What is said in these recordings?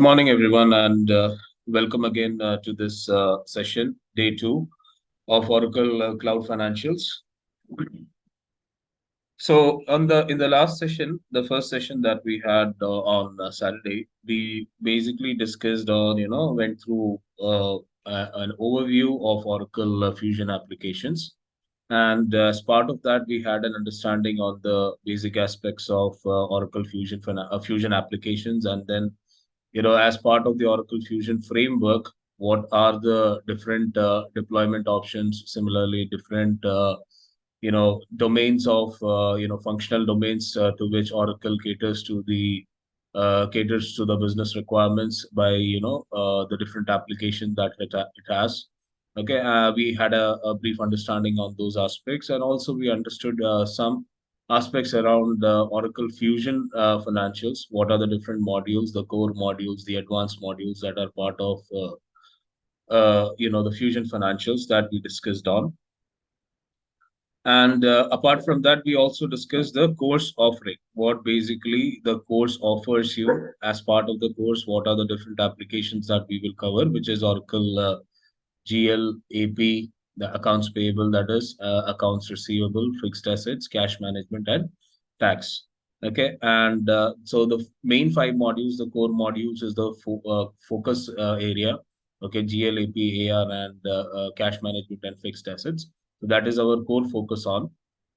morning, everyone, and welcome again to this session, day two of Oracle Cloud Financials. So, on the in the last session, the first session that we had on Saturday, we basically discussed on went through an overview of Oracle Fusion applications, and as part of that, we had an understanding on the basic aspects of Oracle Fusion applications, and then as part of the Oracle Fusion framework, what are the different deployment options? Similarly, different domains of functional domains to which Oracle caters to the business requirements by the different applications that it has. Okay, we had a brief understanding on those aspects, and also we understood some aspects around Oracle Fusion financials. What are the different modules, the core modules, the advanced modules that are part of the Fusion financials that we discussed on. And apart from that, we also discussed the course offering. What basically the course offers you as part of the course. What are the different applications that we will cover, which is Oracle GL, AP, the accounts payable, that is accounts receivable, fixed assets, cash management, and tax. Okay, and so the main five modules, the core modules, is the focus area. Okay, GL, AP, AR, and cash management and fixed assets. So that is our core focus on.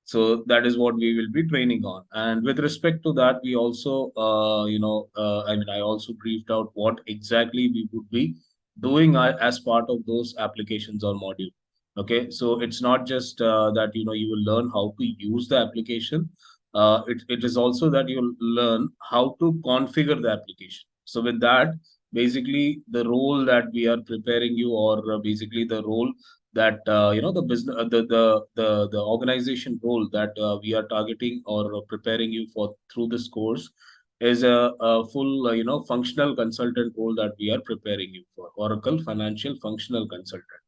So that is what we will be training on. And with respect to that, we also, I also briefed out what exactly we would be doing as part of those applications or module. Okay, so it's not just that you will learn how to use the application. It is also that you'll learn how to configure the application. So with that, basically the role that we are preparing you, or basically the role that the business the organization role that we are targeting or preparing you for through this course is a full functional consultant role that we are preparing you for, Oracle Financial Functional Consultant.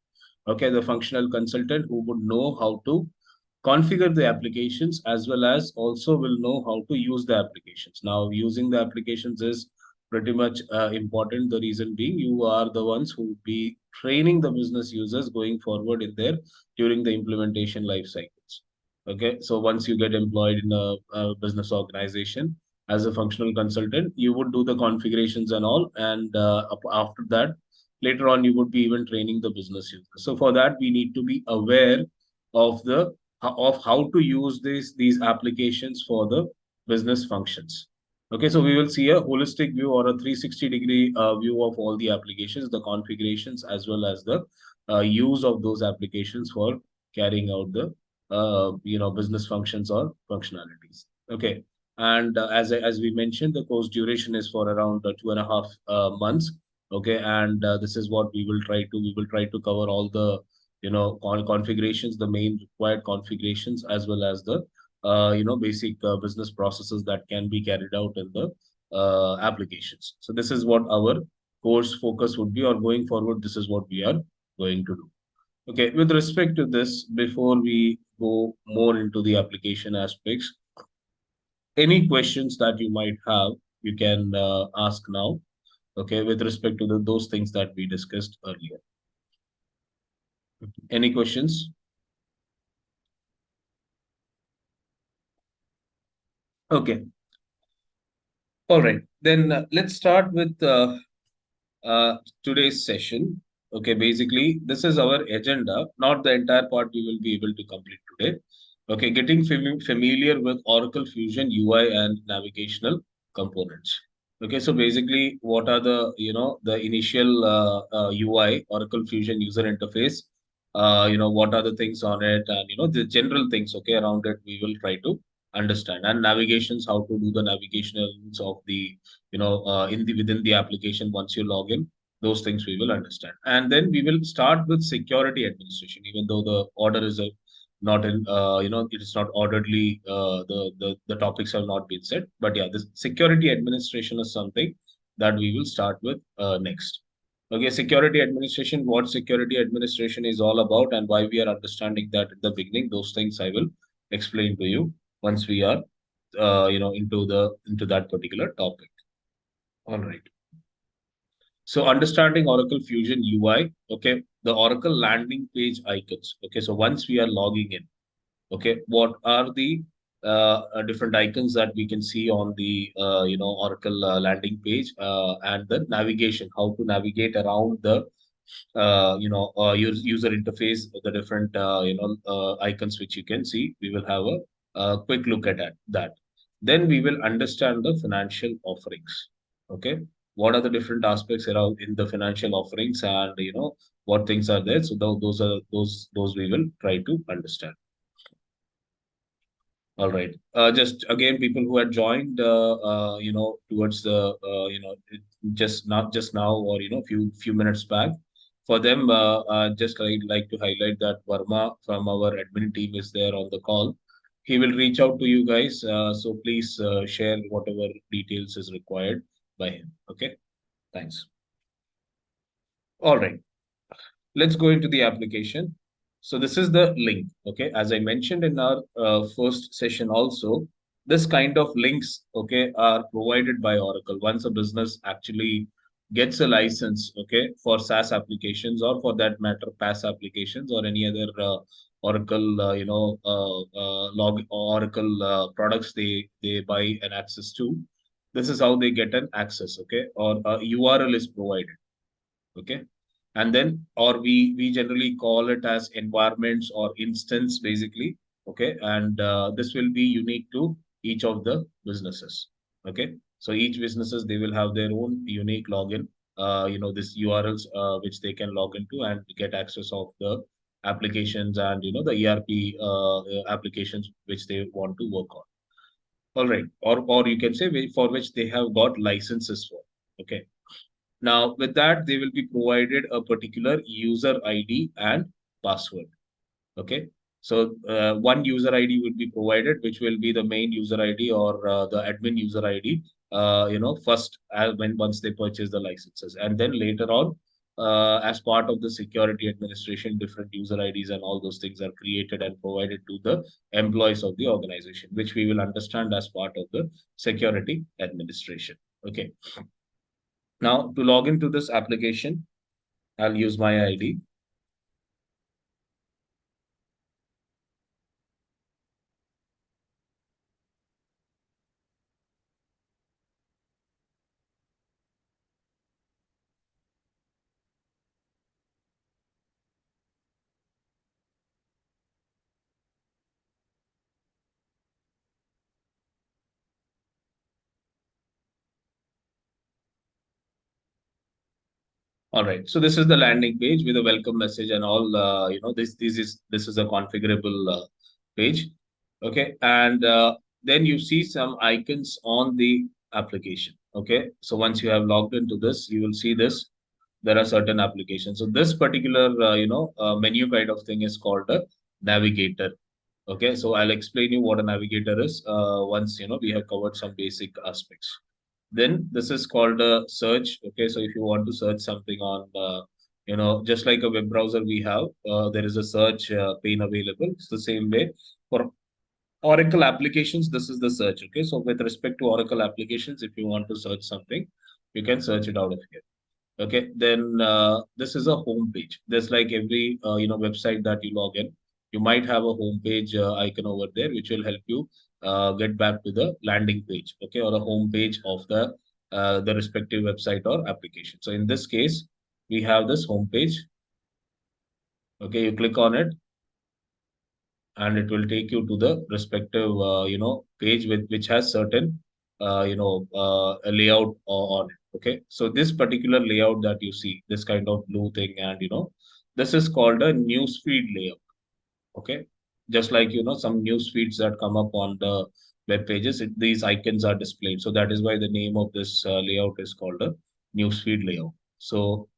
Okay, the functional consultant who would know how to configure the applications, as well as also will know how to use the applications. Now, using the applications is pretty much important. The reason being, you are the ones who will be training the business users going forward in their during the implementation life cycles. Okay, so once you get employed in a business organization as a functional consultant, you would do the configurations and all, and after that, later on, you would be even training the business users. So for that, we need to be aware of the of how to use these applications for the business functions. Okay, so we will see a holistic view or a 360-degree view of all the applications, the configurations, as well as the use of those applications for carrying out the business functions or functionalities. Okay, and as we mentioned, the course duration is for around 2.5 months. Okay, and this is what we will try to cover all the configurations, the main required configurations, as well as the basic business processes that can be carried out in the applications. So this is what our course focus would be, or going forward, this is what we are going to do. Okay, with respect to this, before we go more into the application aspects, any questions that you might have, you can ask now. Okay, with respect to those things that we discussed earlier. Any questions? Okay. All right. Then let's start with today's session. Okay. Basically, this is our agenda, not the entire part we will be able to complete today. Okay. Getting familiar with Oracle Fusion UI and navigational components. Okay. So basically, what are the initial UI, Oracle Fusion user interface? What are the things on it, and the general things, okay, around it, we will try to understand. And navigations, how to do the navigations of the in the within the application once you log in, those things we will understand. And then we will start with security administration, even though the order is not in it is not orderly, the topics have not been set, but yeah, this security administration is something that we will start with next. Okay, security administration, what security administration is all about, and why we are understanding that at the beginning, those things I will explain to you once we are into that particular topic. All right. So understanding Oracle Fusion UI, okay, the Oracle landing page icons. Okay, so once we are logging in, okay, what are the different icons that we can see on the Oracle landing page, and the navigation, how to navigate around the user interface, the different icons which you can see. We will have a quick look at that. Then we will understand the financial offerings. Okay, what are the different aspects around in the financial offerings, and what things are there. So those are those we will try to understand. All right. Just again, people who had joined, towards the, just not just now, or few minutes back. For them, just I'd like to highlight that Verma from our admin team is there on the call. He will reach out to you guys. So please share whatever details is required by him. Okay. Thanks. All right. Let's go into the application. So this is the link. Okay, as I mentioned in our first session also, this kind of links, okay, are provided by Oracle once a business actually gets a license, okay, for SaaS applications, or for that matter PaaS applications, or any other Oracle log Oracle products they buy an access to. This is how they get an access, okay, or a URL is provided. Okay, and then, or we generally call it as environments or instance basically. Okay, and this will be unique to each of the businesses. Okay, so each businesses, they will have their own unique login, this URLs, which they can log into and get access of the applications, and the ERP applications which they want to work on. All right, or you can say for which they have got licenses for. Okay, now, with that, they will be provided a particular user ID and password. Okay. So, one user ID will be provided, which will be the main user ID, or the admin user ID, first, when once they purchase the licenses. And then later on, as part of the security administration, different user IDs and all those things are created and provided to the employees of the organization, which we will understand as part of the security administration. Okay. Now, to log into this application, I'll use my ID. All right. So this is the landing page with a welcome message and all. This is a configurable page. Okay, and then you see some icons on the application. Okay, so once you have logged into this, you will see this. There are certain applications. So this particular menu kind of thing is called a navigator. Okay, so I'll explain you what a navigator is once we have covered some basic aspects. Then this is called a search. Okay, so if you want to search something on, just like a web browser we have, there is a search pane available. It's the same way for Oracle applications. This is the search. Okay, so with respect to Oracle applications, if you want to search something, you can search it out of here. Okay, then this is a home page. There's like every website that you log in, you might have a home page icon over there, which will help you get back to the landing page. Okay, or the home page of the respective website or application. So in this case, we have this home page. Okay, you click on it, and it will take you to the respective page with which has certain a layout on it. Okay, so this particular layout that you see, this kind of blue thing, and this is called a newsfeed layout. Okay, just like some news feeds that come up on the web pages, these icons are displayed. So that is why the name of this layout is called a newsfeed layout. So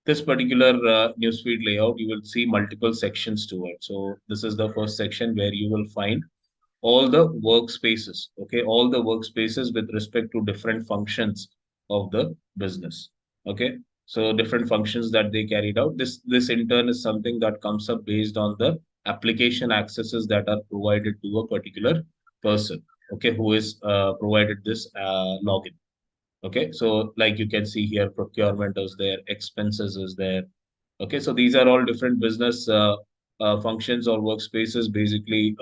this particular newsfeed layout, you will see multiple sections to it. So this is the first section where you will find all the workspaces. Okay, all the workspaces with respect to different functions of the business. Okay, so different functions that they carried out. This in turn is something that comes up based on the application accesses that are provided to a particular person. Okay, who is provided this login. Okay, so like you can see here, procurement is there, expenses is there. Okay, so these are all different business functions or workspaces, basically,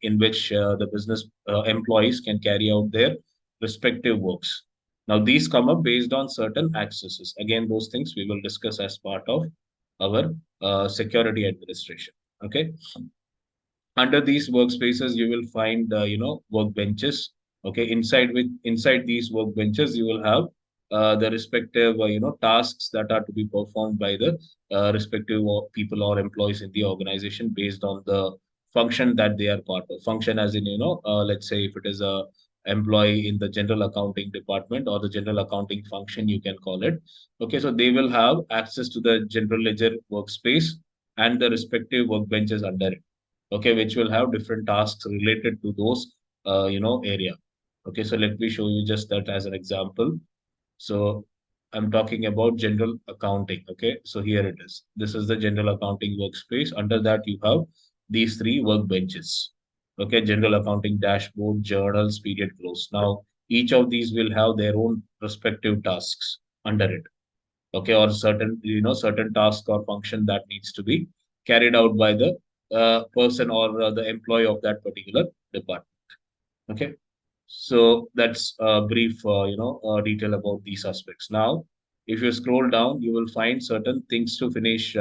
in which the business employees can carry out their respective works. Now, these come up based on certain accesses. Again, those things we will discuss as part of our security administration. Okay, under these workspaces you will find workbenches. Okay, inside these workbenches you will have the respective tasks that are to be performed by the respective people or employees in the organization based on the function that they are part of. Function as in, let's say if it is a employee in the general accounting department or the general accounting function, you can call it. Okay, so they will have access to the general ledger workspace and the respective workbenches under it. Okay, which will have different tasks related to those area. Okay, so let me show you just that as an example. So I'm talking about general accounting. Okay, so here it is. This is the general accounting workspace. Under that you have these three workbenches. Okay, general accounting dashboard, journals, period close. Now each of these will have their own respective tasks under it. Okay, or certain task or function that needs to be carried out by the person or the employee of that particular department. Okay, so that's a brief detail about these aspects. Now if you scroll down you will find certain things to finish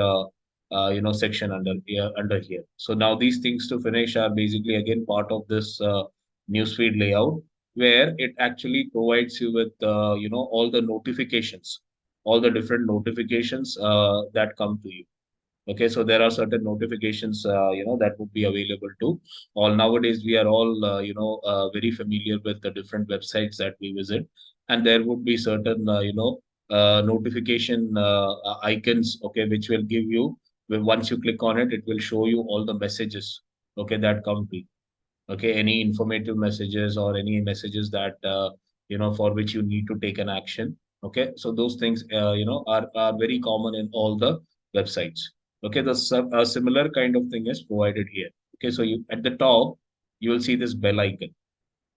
section under here. So now these things to finish are basically again part of this newsfeed layout, where it actually provides you with all the notifications, all the different notifications that come to you. Okay, so there are certain notifications that would be available to all. Nowadays we are all very familiar with the different websites that we visit, and there would be certain notification icons, okay, which will give you, once you click on it, it will show you all the messages, okay, that come to you. Okay, any informative messages or any messages that for which you need to take an action. Okay, so those things are very common in all the websites. Okay, a similar kind of thing is provided here. Okay, so you at the top you will see this bell icon.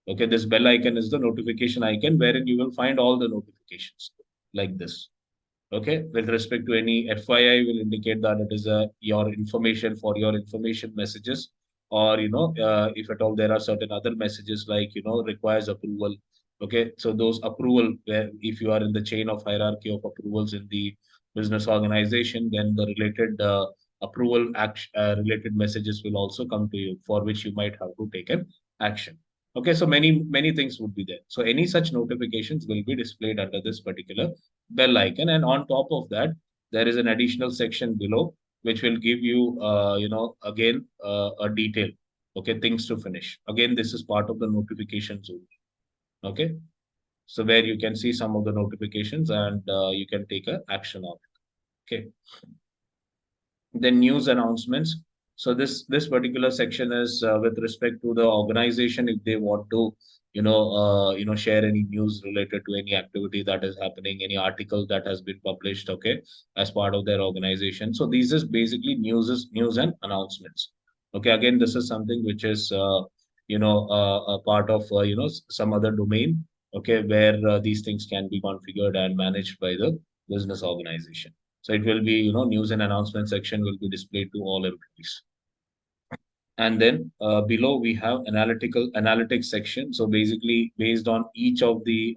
Okay, this bell icon is the notification icon wherein you will find all the notifications like this. Okay, with respect to any FYI, will indicate that it is your information for your information messages, or if at all there are certain other messages like requires approval. Okay, so those approval, where if you are in the chain of hierarchy of approvals in the business organization, then the related approval action related messages will also come to you, for which you might have to take an action. Okay, so many things would be there. So any such notifications will be displayed under this particular bell icon, and on top of that there is an additional section below which will give you again a detail. Okay, things to finish. Again, this is part of the notifications only. Okay, so where you can see some of the notifications and you can take a action on it. Okay, then news announcements. So this particular section is with respect to the organization, if they want to share any news related to any activity that is happening, any article that has been published, okay, as part of their organization. So these is basically news and announcements. Okay, again, this is something which is a part of some other domain. Okay, where these things can be configured and managed by the business organization. So it will be, news and announcement section will be displayed to all employees. And then below we have analytics section. So basically, based on each of the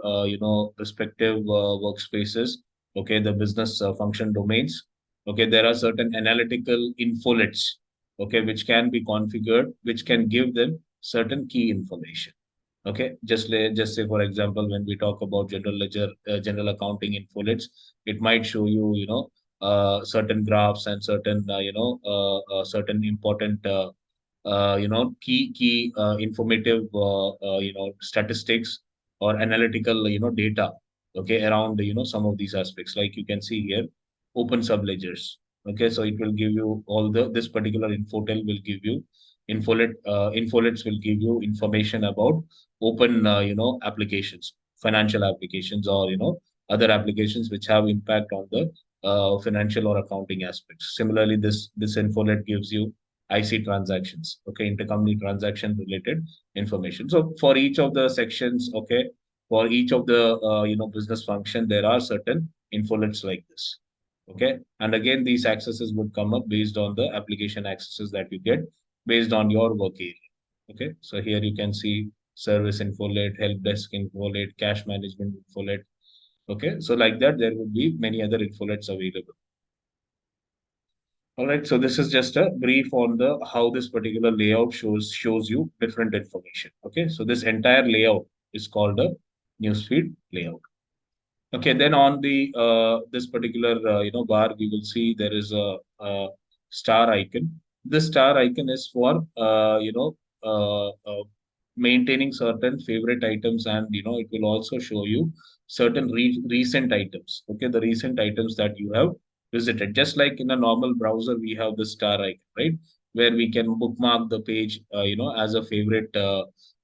respective workspaces, okay, the business function domains, okay, there are certain analytical infolets, okay, which can be configured, which can give them certain key information. Okay, just say for example, when we talk about general ledger, general accounting infolets, it might show you, certain graphs and certain certain important key informative statistics or analytical data, okay, around some of these aspects. Like you can see here, open subledgers. Okay, so it will give you all the this particular infotel will give you infolets will give you information about open applications, financial applications, or other applications which have impact on the financial or accounting aspects. Similarly, this infolet gives you IC transactions, okay, intercompany transaction related information. So for each of the sections, okay, for each of the business function, there are certain infolets like this. Okay, and again, these accesses would come up based on the application accesses that you get based on your work area. Okay, so here you can see service infolet, help desk infolet, cash management infolet. Okay, so like that, there would be many other infolets available. All right, so this is just a brief on the how this particular layout shows you different information. Okay, so this entire layout is called a newsfeed layout. Okay, then on the this particular bar, we will see there is a star icon. This star icon is for maintaining certain favorite items, and it will also show you certain recent items. Okay, the recent items that you have visited. Just like in a normal browser, we have the star icon, right, where we can bookmark the page, as a favorite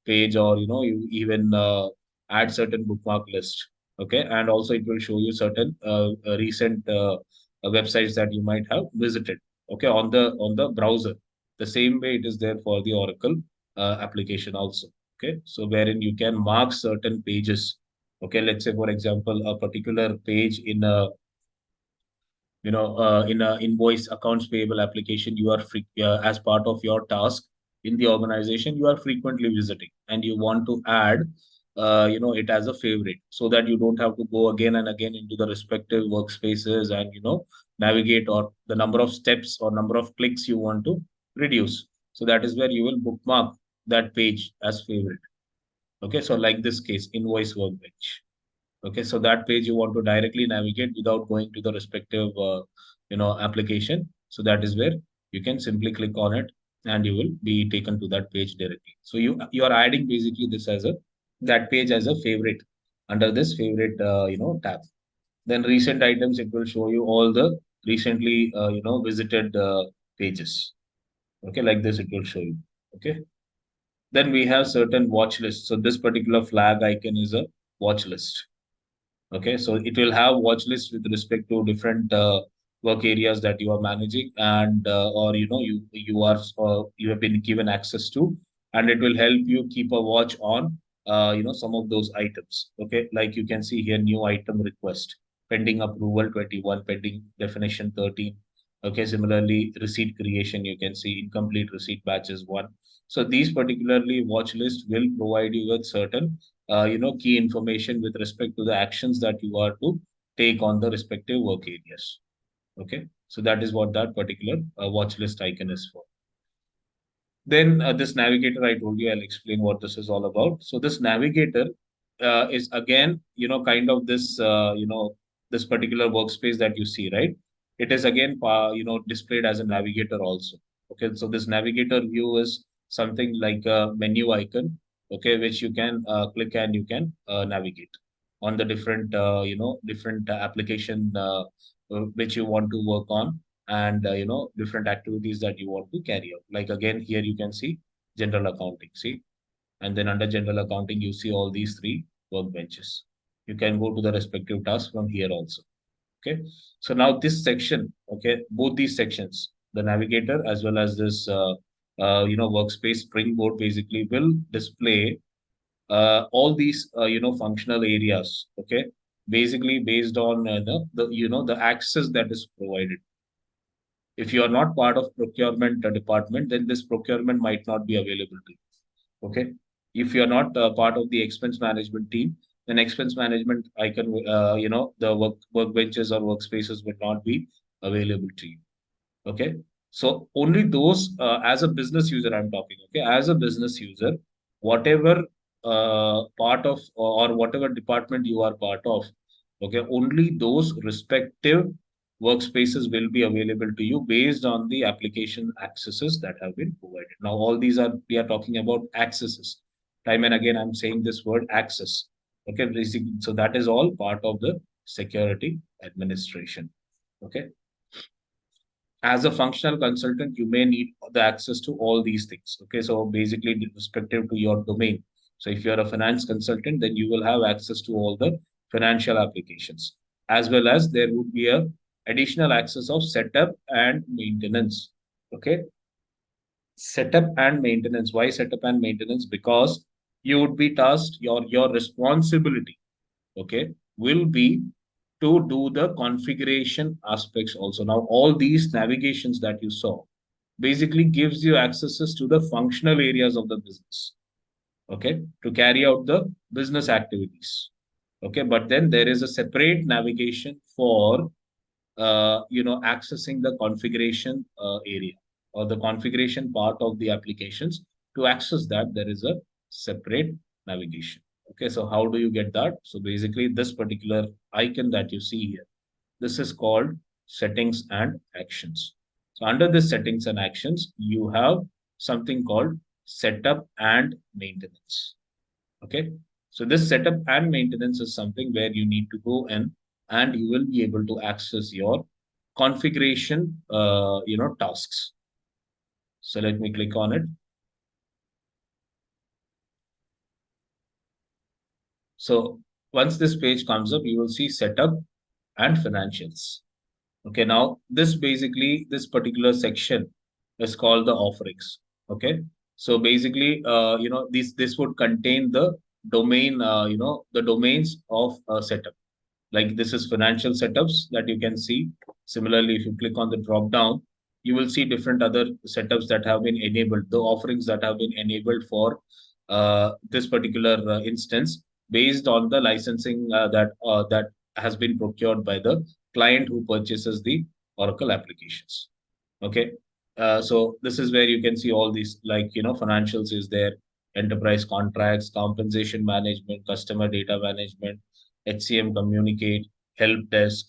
page, or you even add certain bookmark list. Okay, and also it will show you certain recent websites that you might have visited, okay, on the browser. The same way it is there for the Oracle application also. Okay, so wherein you can mark certain pages. Okay, let's say for example a particular page in a in a invoice accounts payable application, you are as part of your task in the organization, you are frequently visiting, and you want to add it as a favorite, so that you don't have to go again and again into the respective workspaces, and navigate, or the number of steps or number of clicks you want to reduce. So that is where you will bookmark that page as favorite. Okay, so like this case, invoice workbench. Okay, so that page you want to directly navigate without going to the respective application. So that is where you can simply click on it, and you will be taken to that page directly. So you are adding basically this as a that page as a favorite under this favorite tab. Then recent items, it will show you all the recently visited pages. Okay, like this it will show you. Okay, then we have certain watch lists. So this particular flag icon is a watch list. Okay, so it will have watch lists with respect to different work areas that you are managing, and or you have been given access to, and it will help you keep a watch on some of those items. Okay, like you can see here, new item request, pending approval 21, pending definition 13. Okay, similarly receipt creation, you can see incomplete receipt batches 1. So these particularly watch list will provide you with certain key information with respect to the actions that you are to take on the respective work areas. Okay, so that is what that particular watch list icon is for. Then this navigator, I told you, I'll explain what this is all about. So this navigator is again, kind of this, this particular workspace that you see, right? It is again, displayed as a navigator also. Okay, so this navigator view is something like a menu icon, okay, which you can click, and you can navigate on the different, different application which you want to work on, and different activities that you want to carry out. Like again, here you can see general accounting, see, and then under general accounting you see all these three workbenches. You can go to the respective task from here also. Okay, so now this section, okay, both these sections, the navigator as well as this workspace springboard, basically will display all these functional areas. Okay, basically based on the access that is provided. If you are not part of procurement department, then this procurement might not be available to you. Okay, if you are not part of the expense management team, then expense management icon, the workbenches or workspaces will not be available to you. Okay, so only those, as a business user I'm talking. Okay, as a business user, whatever part of, or whatever department you are part of, okay, only those respective workspaces will be available to you based on the application accesses that have been provided. Now all these are, we are talking about accesses. Time and again I'm saying this word access. Okay, basically, so that is all part of the security administration. Okay, as a functional consultant, you may need the access to all these things. Okay, so basically, respective to your domain. So if you're a finance consultant, then you will have access to all the financial applications, as well as there would be a additional access of setup and maintenance. Okay, setup and maintenance. Why setup and maintenance? Because You would be tasked, your responsibility, okay, will be to do the configuration aspects also. Now, all these navigations that you saw basically gives you accesses to the functional areas of the business, okay, to carry out the business activities. Okay, but then there is a separate navigation for accessing the configuration area or the configuration part of the applications. To access that, there is a separate navigation. Okay, so how do you get that? So basically, this particular icon that you see here, this is called settings and actions. So under the settings and actions, you have something called setup and maintenance. Okay. So this setup and maintenance is something where you need to go in and you will be able to access your configuration, tasks. So let me click on it. So once this page comes up, you will see setup and financials. Okay, now this particular section is called the offerings. Okay, so basically, this would contain the domain, the domains of a setup. Like this is financial setups that you can see. Similarly, if you click on the drop down, you will see different other setups that have been enabled, the offerings that have been enabled for this particular instance based on the licensing that has been procured by the client who purchases the Oracle applications. Okay. So this is where you can see all these, like, financials is there, enterprise contracts, compensation management, customer data management, HCM communicate, help desk,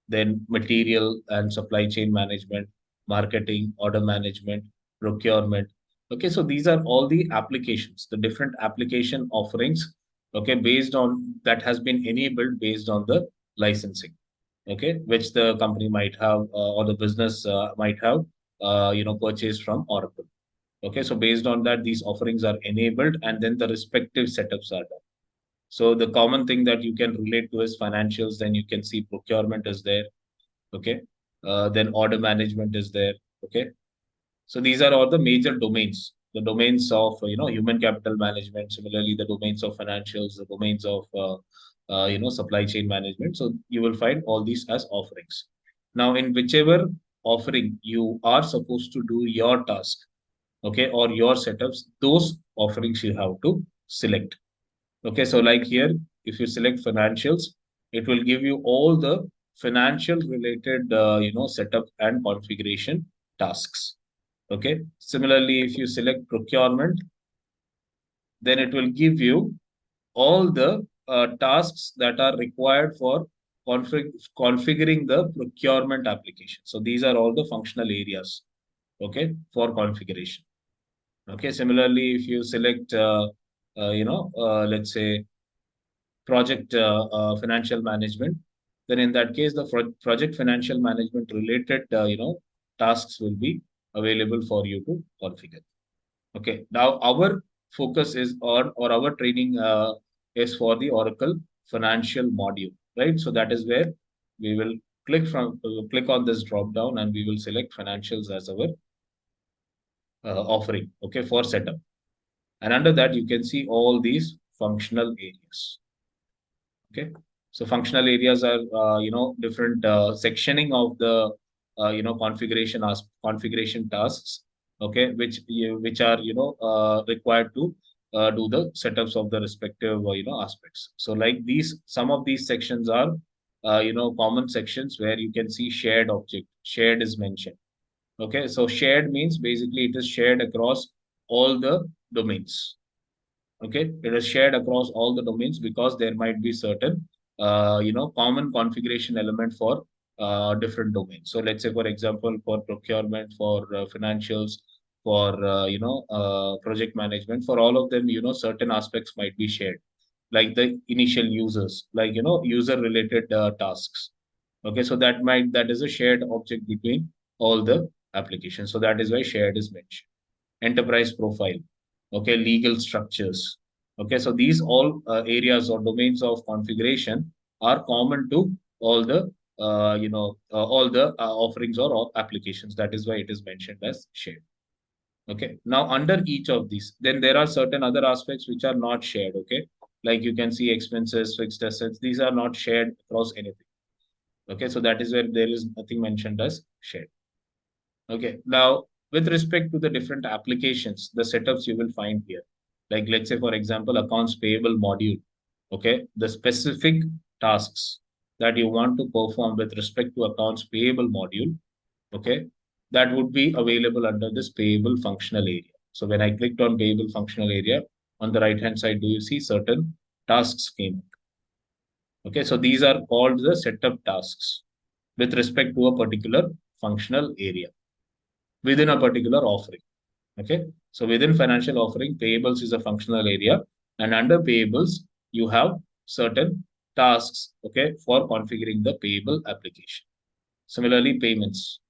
then material and supply chain management, marketing, order management, procurement. Okay, so these are all the applications, the different application offerings, okay, based on that has been enabled based on the licensing, okay, which the company might have or the business might have purchased from Oracle. Okay, so based on that, these offerings are enabled and then the respective setups are done. So the common thing that you can relate to is financials, then you can see procurement is there, okay, then order management is there, okay. So these are all the major domains, the domains of human capital management. Similarly, the domains of financials, the domains of supply chain management. So you will find all these as offerings. Now, in whichever offering you are supposed to do your task, okay, or your setups, those offerings you have to select. Okay, so like here, if you select financials, it will give you all the financial related, setup and configuration tasks. Okay. Similarly, if you select procurement, then it will give you all the tasks that are required for configuring the procurement application. So these are all the functional areas, okay, for configuration. Okay. Similarly, if you select, let's say project financial management, then in that case, the project financial management related, tasks will be available for you to configure. Okay. Now our focus is on, or our training is for the Oracle financial module, right? So that is where we will click on this drop down and we will select financials as our offering, okay, for setup. And under that, you can see all these functional areas. Okay. So functional areas are, different sectioning of the, configuration tasks. Okay. Which are, required to do the setups of the respective, aspects. So like these, some of these sections are, common sections where you can see shared object, shared is mentioned. Okay. So shared means basically it is shared across all the domains. Okay, it is shared across all the domains because there might be certain common configuration element for different domains. So let's say, for example, for procurement, for financials, for project management, for all of them, certain aspects might be shared, like the initial users, like user related tasks. Okay, so that is a shared object between all the applications, so that is why shared is mentioned. Enterprise profile, okay, legal structures. Okay, so these all areas or domains of configuration are common to all the all the offerings or all applications. That is why it is mentioned as shared. Okay. Now, under each of these, then there are certain other aspects which are not shared. Okay. Like you can see expenses, fixed assets, these are not shared across anything. Okay. So that is where there is nothing mentioned as shared. Okay. Now, with respect to the different applications, the setups you will find here, like let's say, for example, accounts payable module. Okay. The specific tasks that you want to perform with respect to accounts payable module, okay, that would be available under this payable functional area. So when I clicked on payable functional area, on the right hand side, do you see certain tasks came? Okay, so these are called the setup tasks with respect to a particular functional area within a particular offering. Okay, so within financial offering, payables is a functional area, and under payables, you have certain tasks, okay, for configuring the payable application. Similarly, payments.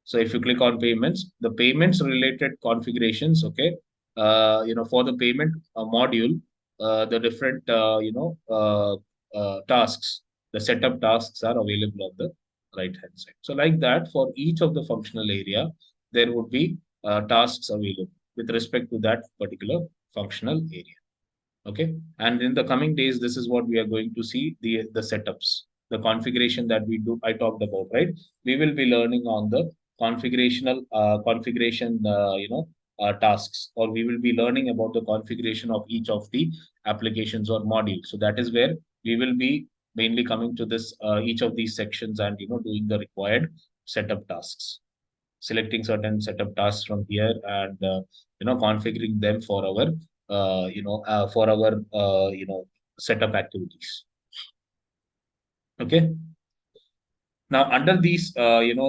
So if you click on payments, the payments related configurations, okay, for the payment module, the different, tasks, the setup tasks are available on the right hand side. So like that, for each of the functional area, there would be tasks available with respect to that particular functional area. Okay. And in the coming days, this is what we are going to see the setups, the configuration that we do. I talked about, right? We will be learning on the configuration, tasks, or we will be learning about the configuration of each of the applications or modules. So that is where we will be mainly coming to this each of these sections and doing the required setup tasks, selecting certain setup tasks from here and configuring them for our setup activities. Okay. Now, under these,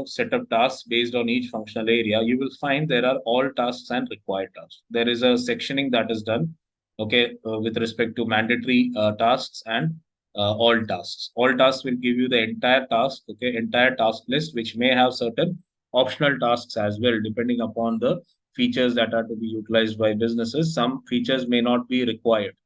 setup tasks based on each functional area, you will find there are all tasks and required tasks. There is a sectioning that is done, okay, with respect to mandatory tasks and all tasks. All tasks will give you the entire task, okay, entire task list, which may have certain optional tasks as well, depending upon the features that are to be utilized by businesses. Some features may not be required,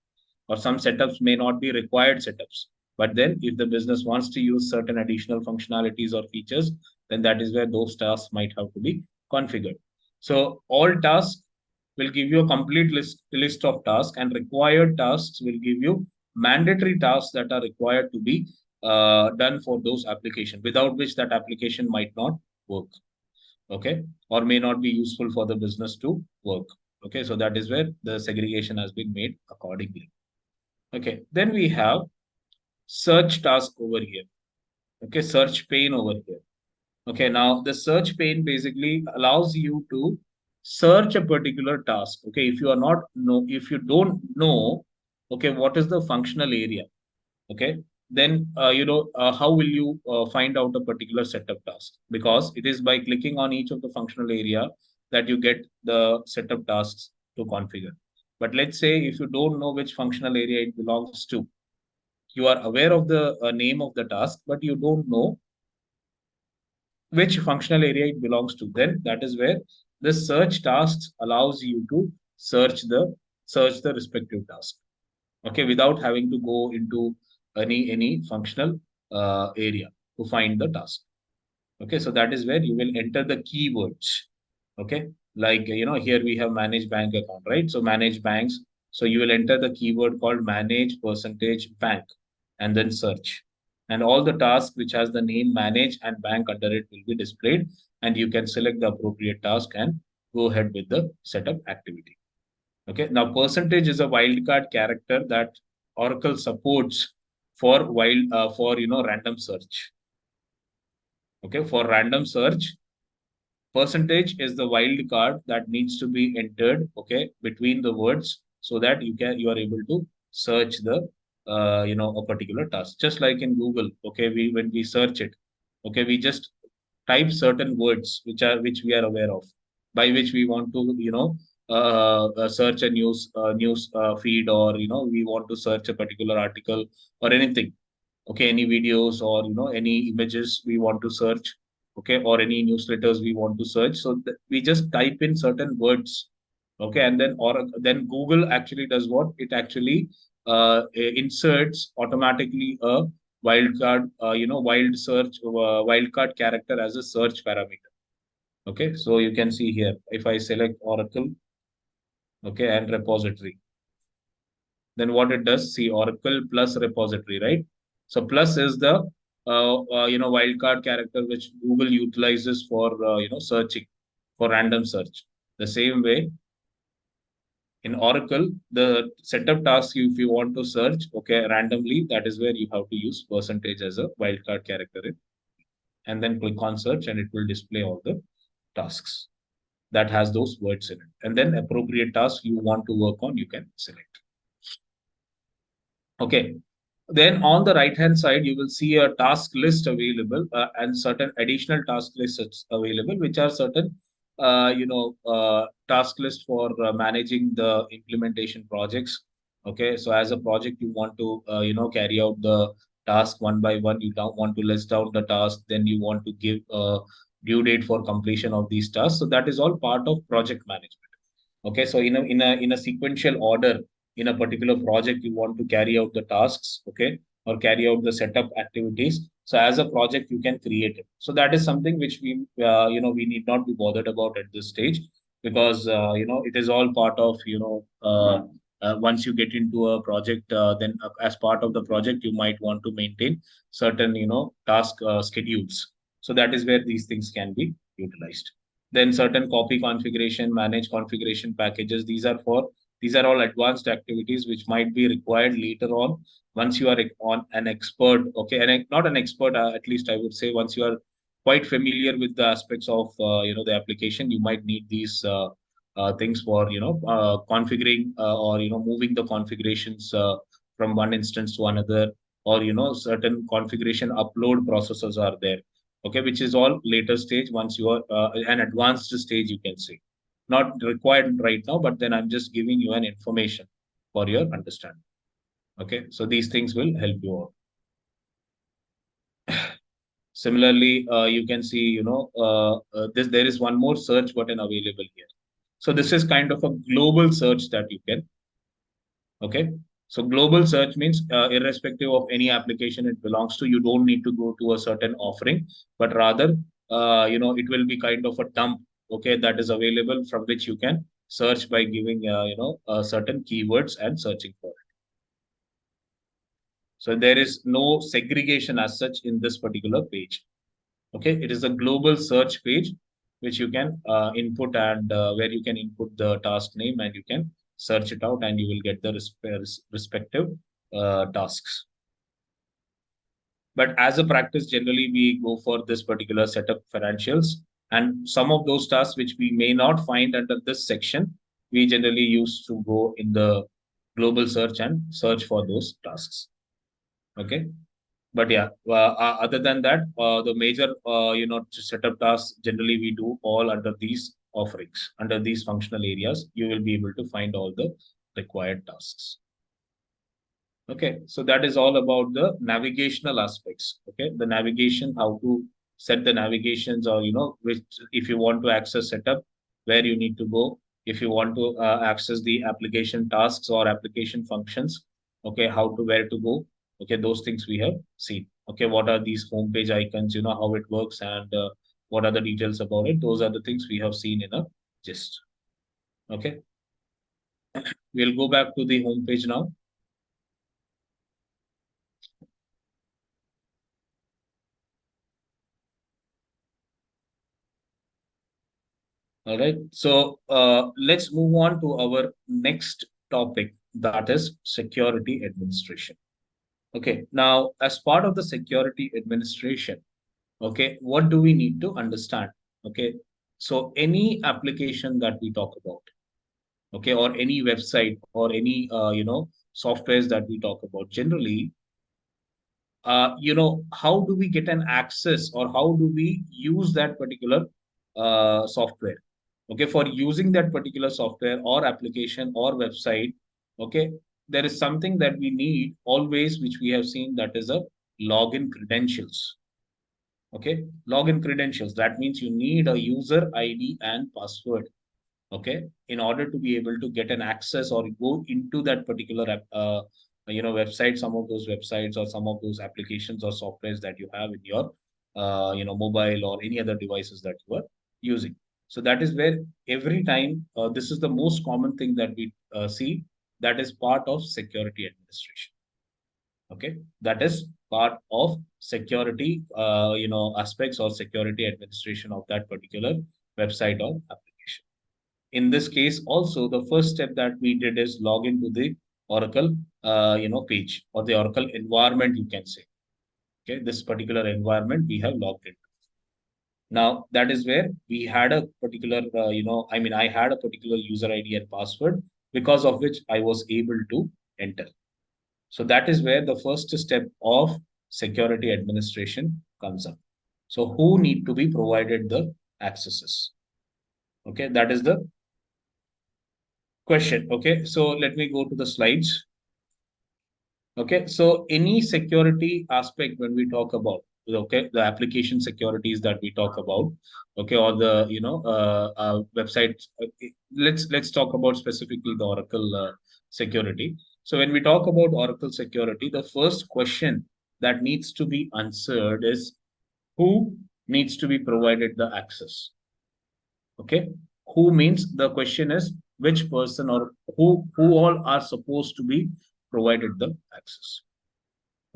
or some setups may not be required setups. But then, if the business wants to use certain additional functionalities or features, then that is where those tasks might have to be configured. So, all tasks will give you a complete list of tasks, and required tasks will give you mandatory tasks that are required to be done for those applications, without which that application might not work. Okay, or may not be useful for the business to work. Okay, so that is where the segregation has been made accordingly. Okay, then we have search task over here. Okay, search pane over here. Okay, now the search pane basically allows you to search a particular task. Okay, if you don't know, okay, what is the functional area? Okay, then how will you find out a particular setup task? Because it is by clicking on each of the functional area that you get the setup tasks to configure. But let's say if you don't know which functional area it belongs to, you are aware of the name of the task, but you don't know which functional area it belongs to, then that is where the search tasks allows you to search the respective task, okay, without having to go into any functional area to find the task. Okay, so that is where you will enter the keywords. Okay, like here we have manage bank account, right? So manage banks. So you will enter the keyword called manage percentage bank and then search. And all the tasks which has the name manage and bank under it will be displayed, and you can select the appropriate task and go ahead with the setup activity. Okay, now percentage is a wildcard character that Oracle supports for random search. Okay, for random search, percentage is the wild card that needs to be entered, okay, between the words, so that you are able to search the a particular task, just like in Google. Okay, when we search it, okay, we just type certain words which we are aware of, by which we want to search a news feed, or we want to search a particular article or anything. Okay, any videos, or any images we want to search, okay, or any newsletters we want to search. So we just type in certain words, okay, and then Google actually does what? It actually inserts automatically a wildcard wild search wildcard character as a search parameter. Okay, so you can see here, if I select Oracle, okay, and repository, then what it does, see Oracle plus repository, right? So plus is the wildcard character which Google utilizes for searching, for random search. The same way in Oracle, the setup task, if you want to search, okay, randomly, that is where you have to use percentage as a wildcard character, and then click on search, and it will display all the tasks that has those words in it. And then appropriate task you want to work on, you can select. Okay. Then on the right hand side, you will see a task list available and certain additional task lists available, which are certain, task list for managing the implementation projects. Okay, so as a project, you want to, carry out the task one by one. You don't want to list down the task, then you want to give a due date for completion of these tasks. So that is all part of project management. Okay, so in a sequential order, in a particular project, you want to carry out the tasks, okay, or carry out the setup activities. So as a project, you can create it. So that is something which we need not be bothered about at this stage, because it is all part of once you get into a project, then as part of the project, you might want to maintain certain task schedules. So that is where these things can be utilized. Then certain copy configuration, manage configuration packages. These are all advanced activities which might be required later on once you are on an expert. Okay, and not an expert, at least I would say, once you are quite familiar with the aspects of the application, you might need these things for configuring or moving the configurations from one instance to another, or certain configuration upload processes are there, okay, which is all later stage once you are an advanced stage, you can say, not required right now, but then I'm just giving you an information for your understanding. Okay, so these things will help you out. Similarly, you can see this, there is one more search button available here. So this is kind of a global search that you can. Okay. So global search means irrespective of any application it belongs to, you don't need to go to a certain offering, but rather, it will be kind of a dump, okay, that is available from which you can search by giving, certain keywords and searching for it. So there is no segregation as such in this particular page. Okay. It is a global search page which you can input, and where you can input the task name and you can search it out, and you will get the respective tasks. But as a practice, generally we go for this particular set of financials, and some of those tasks which we may not find under this section, we generally use to go in the global search and search for those tasks. Okay. But yeah, other than that, the major setup tasks generally we do all under these offerings, under these functional areas. You will be able to find all the required tasks. Okay, so that is all about the navigational aspects. Okay, the navigation, how to set the navigations, or which, if you want to access setup, where you need to go. If you want to access the application tasks or application functions, okay, how to, where to go. Okay, those things we have seen. Okay, what are these homepage icons? How it works, and what are the details about it. Those are the things we have seen in a gist. Okay, we'll go back to the homepage now. All right. So let's move on to our next topic, that is security administration. Okay. Now, as part of the security administration, okay, what do we need to understand? Okay. So any application that we talk about, okay, or any website or any softwares that we talk about, generally, how do we get an access, or how do we use that particular software? Okay, for using that particular software or application or website, okay, there is something that we need always, which we have seen, that is a login credentials. Okay, login credentials. That means you need a user ID and password. Okay, in order to be able to get an access or go into that particular website, some of those websites or some of those applications or softwares that you have in your mobile or any other devices that you are using. So that is where every time this is the most common thing that we see, that is part of security administration. Okay, that is part of security, aspects or security administration of that particular website or application. In this case, also the first step that we did is log into the Oracle, page or the Oracle environment, you can say. Okay, this particular environment we have logged in. Now that is where we had a particular, I had a particular user ID and password because of which I was able to enter. So that is where the first step of security administration comes up. So who need to be provided the accesses? Okay, that is the question. Okay, so let me go to the slides. Okay, so any security aspect when we talk about, okay, the application securities that we talk about, okay, or the website. Let's talk about specifically the Oracle security. So when we talk about Oracle security, the first question that needs to be answered is who needs to be provided the access. Okay, who means the question is which person or who all are supposed to be provided the access.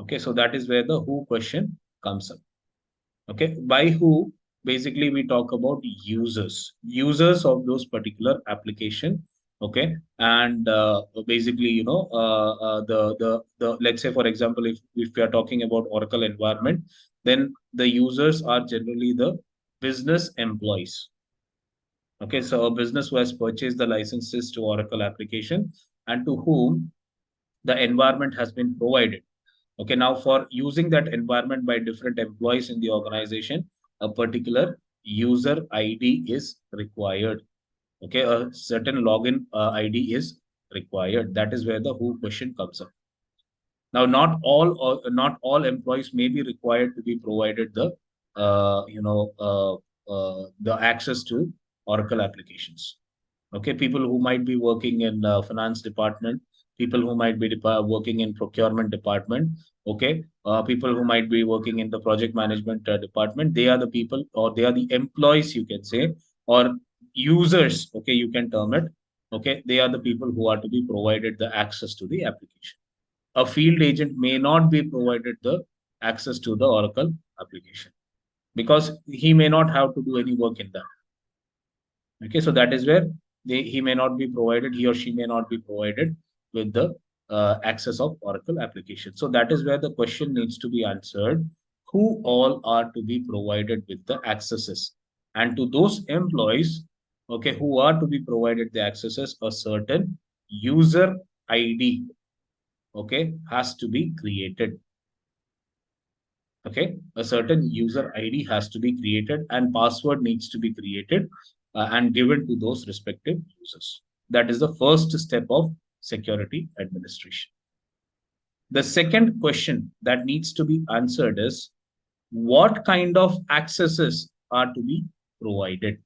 Okay, so that is where the who question comes up. Okay, by who, basically we talk about users of those particular application. Okay, and basically, the let's say for example, if we are talking about Oracle environment, then the users are generally the business employees. Okay, so a business who has purchased the licenses to Oracle application and to whom the environment has been provided. Okay, now for using that environment by different employees in the organization, a particular user ID is required. Okay, a certain login ID is required. That is where the who question comes up. Now, not all employees may be required to be provided the access to Oracle applications. Okay, people who might be working in finance department, people who might be working in procurement department. Okay, people who might be working in the project management department, they are the people or they are the employees, you can say, or users. Okay, you can term it. Okay, they are the people who are to be provided the access to the application. A field agent may not be provided the access to the Oracle application because he may not have to do any work in that. Okay, so that is where he may not be provided, he or she may not be provided with the access of Oracle application. So that is where the question needs to be answered. Who all are to be provided with the accesses? And to those employees, okay, who are to be provided the accesses, a certain user ID, okay, has to be created. Okay, a certain user ID has to be created and password needs to be created and given to those respective users. That is the first step of security administration. The second question that needs to be answered is what kind of accesses are to be provided.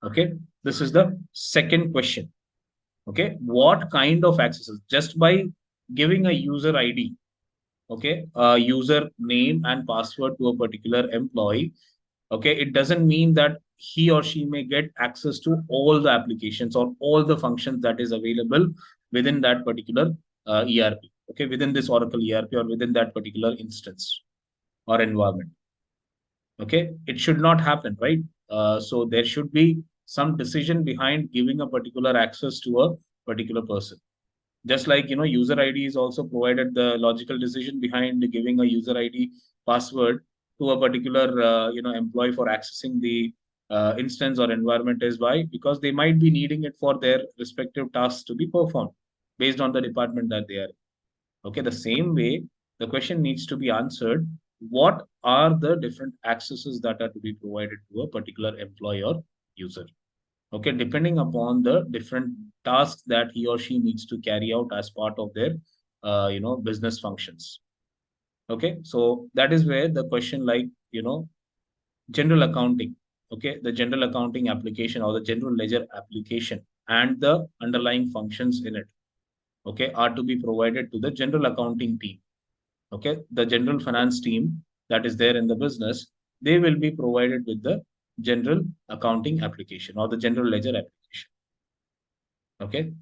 Okay, this is the second question. Okay, what kind of accesses? Just by giving a user ID, okay, user name and password to a particular employee, okay, it doesn't mean that he or she may get access to all the applications or all the functions that is available within that particular ERP, okay, within this Oracle ERP or within that particular instance or environment. Okay, it should not happen, right? So there should be some decision behind giving a particular access to a particular person. Just like, user ID is also provided the logical decision behind giving a user ID password to a particular employee for accessing the instance or environment is why, because they might be needing it for their respective tasks to be performed based on the department that they are in. Okay, the same way the question needs to be answered, what are the different accesses that are to be provided to a particular employee or user? Okay, depending upon the different tasks that he or she needs to carry out as part of their business functions. Okay, so that is where the question like, general accounting, okay, the general accounting application or the general ledger application and the underlying functions in it, okay, are to be provided to the general accounting team. Okay, the general finance team that is there in the business, they will be provided with the general accounting application or the general ledger application. Okay.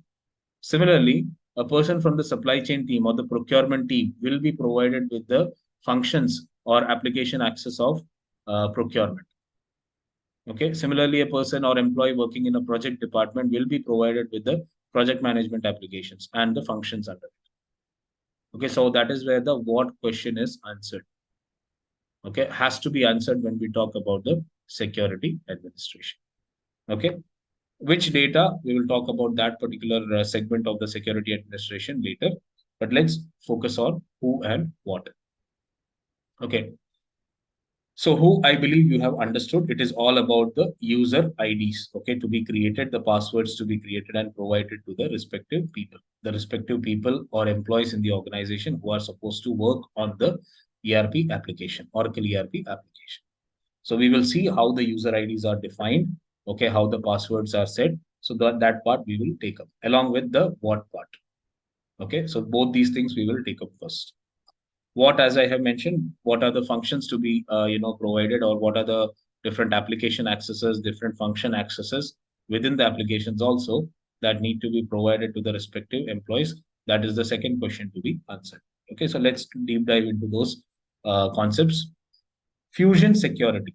Similarly, a person from the supply chain team or the procurement team will be provided with the functions or application access of procurement. Okay. Similarly, a person or employee working in a project department will be provided with the project management applications and the functions under it. Okay. So that is where the what question is answered. Okay. Has to be answered when we talk about the security administration. Okay. Which data, we will talk about that particular segment of the security administration later. But let's focus on who and what. Okay. So who, I believe you have understood, it is all about the user IDs, okay, to be created, the passwords to be created and provided to the respective people or employees in the organization who are supposed to work on the ERP application, Oracle ERP application. So we will see how the user IDs are defined, okay, how the passwords are set. So that part we will take up along with the what part. Okay, so both these things we will take up first. What, as I have mentioned, what are the functions to be provided, or what are the different application accesses, different function accesses within the applications also that need to be provided to the respective employees. That is the second question to be answered. Okay, so let's deep dive into those concepts. Fusion security,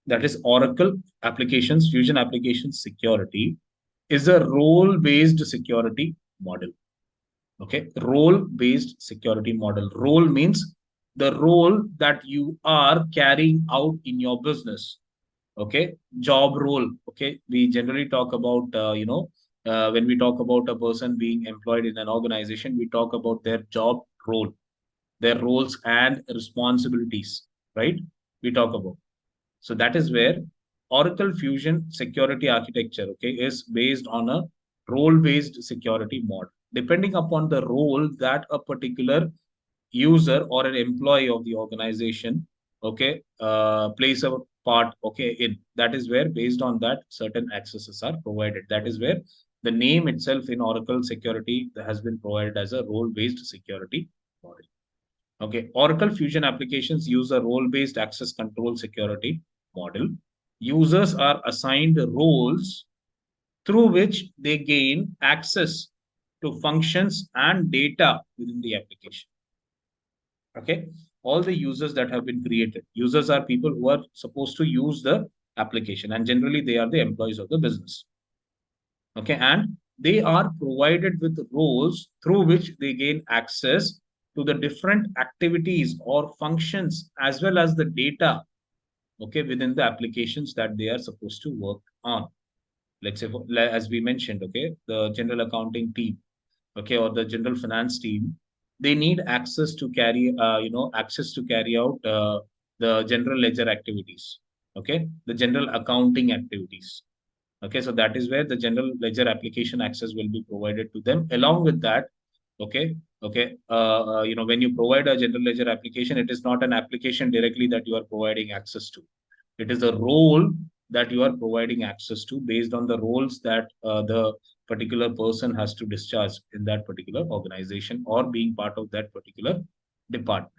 that is Oracle applications, Fusion applications security, is a role based security model. Okay, role based security model. Role means the role that you are carrying out in your business. Okay, job role. Okay, we generally talk about, when we talk about a person being employed in an organization, we talk about their job role, their roles and responsibilities, right? We talk about. So that is where Oracle Fusion security architecture, okay, is based on a role-based security model. Depending upon the role that a particular user or an employee of the organization, okay, plays a part, okay, in that is where based on that certain accesses are provided. That is where the name itself in Oracle security has been provided as a role-based security model. Okay, Oracle Fusion applications use a role-based access control security model. Users are assigned roles through which they gain access to functions and data within the application. Okay, all the users that have been created. Users are people who are supposed to use the application, and generally they are the employees of the business. Okay, and they are provided with roles through which they gain access to the different activities or functions as well as the data, okay, within the applications that they are supposed to work on. Let's say, as we mentioned, okay, the general accounting team, okay, or the general finance team, they need access to carry, access to carry out the general ledger activities, okay, the general accounting activities. Okay, so that is where the general ledger application access will be provided to them. Along with that, when you provide a general ledger application, it is not an application directly that you are providing access to. It is a role that you are providing access to based on the roles that the particular person has to discharge in that particular organization or being part of that particular department.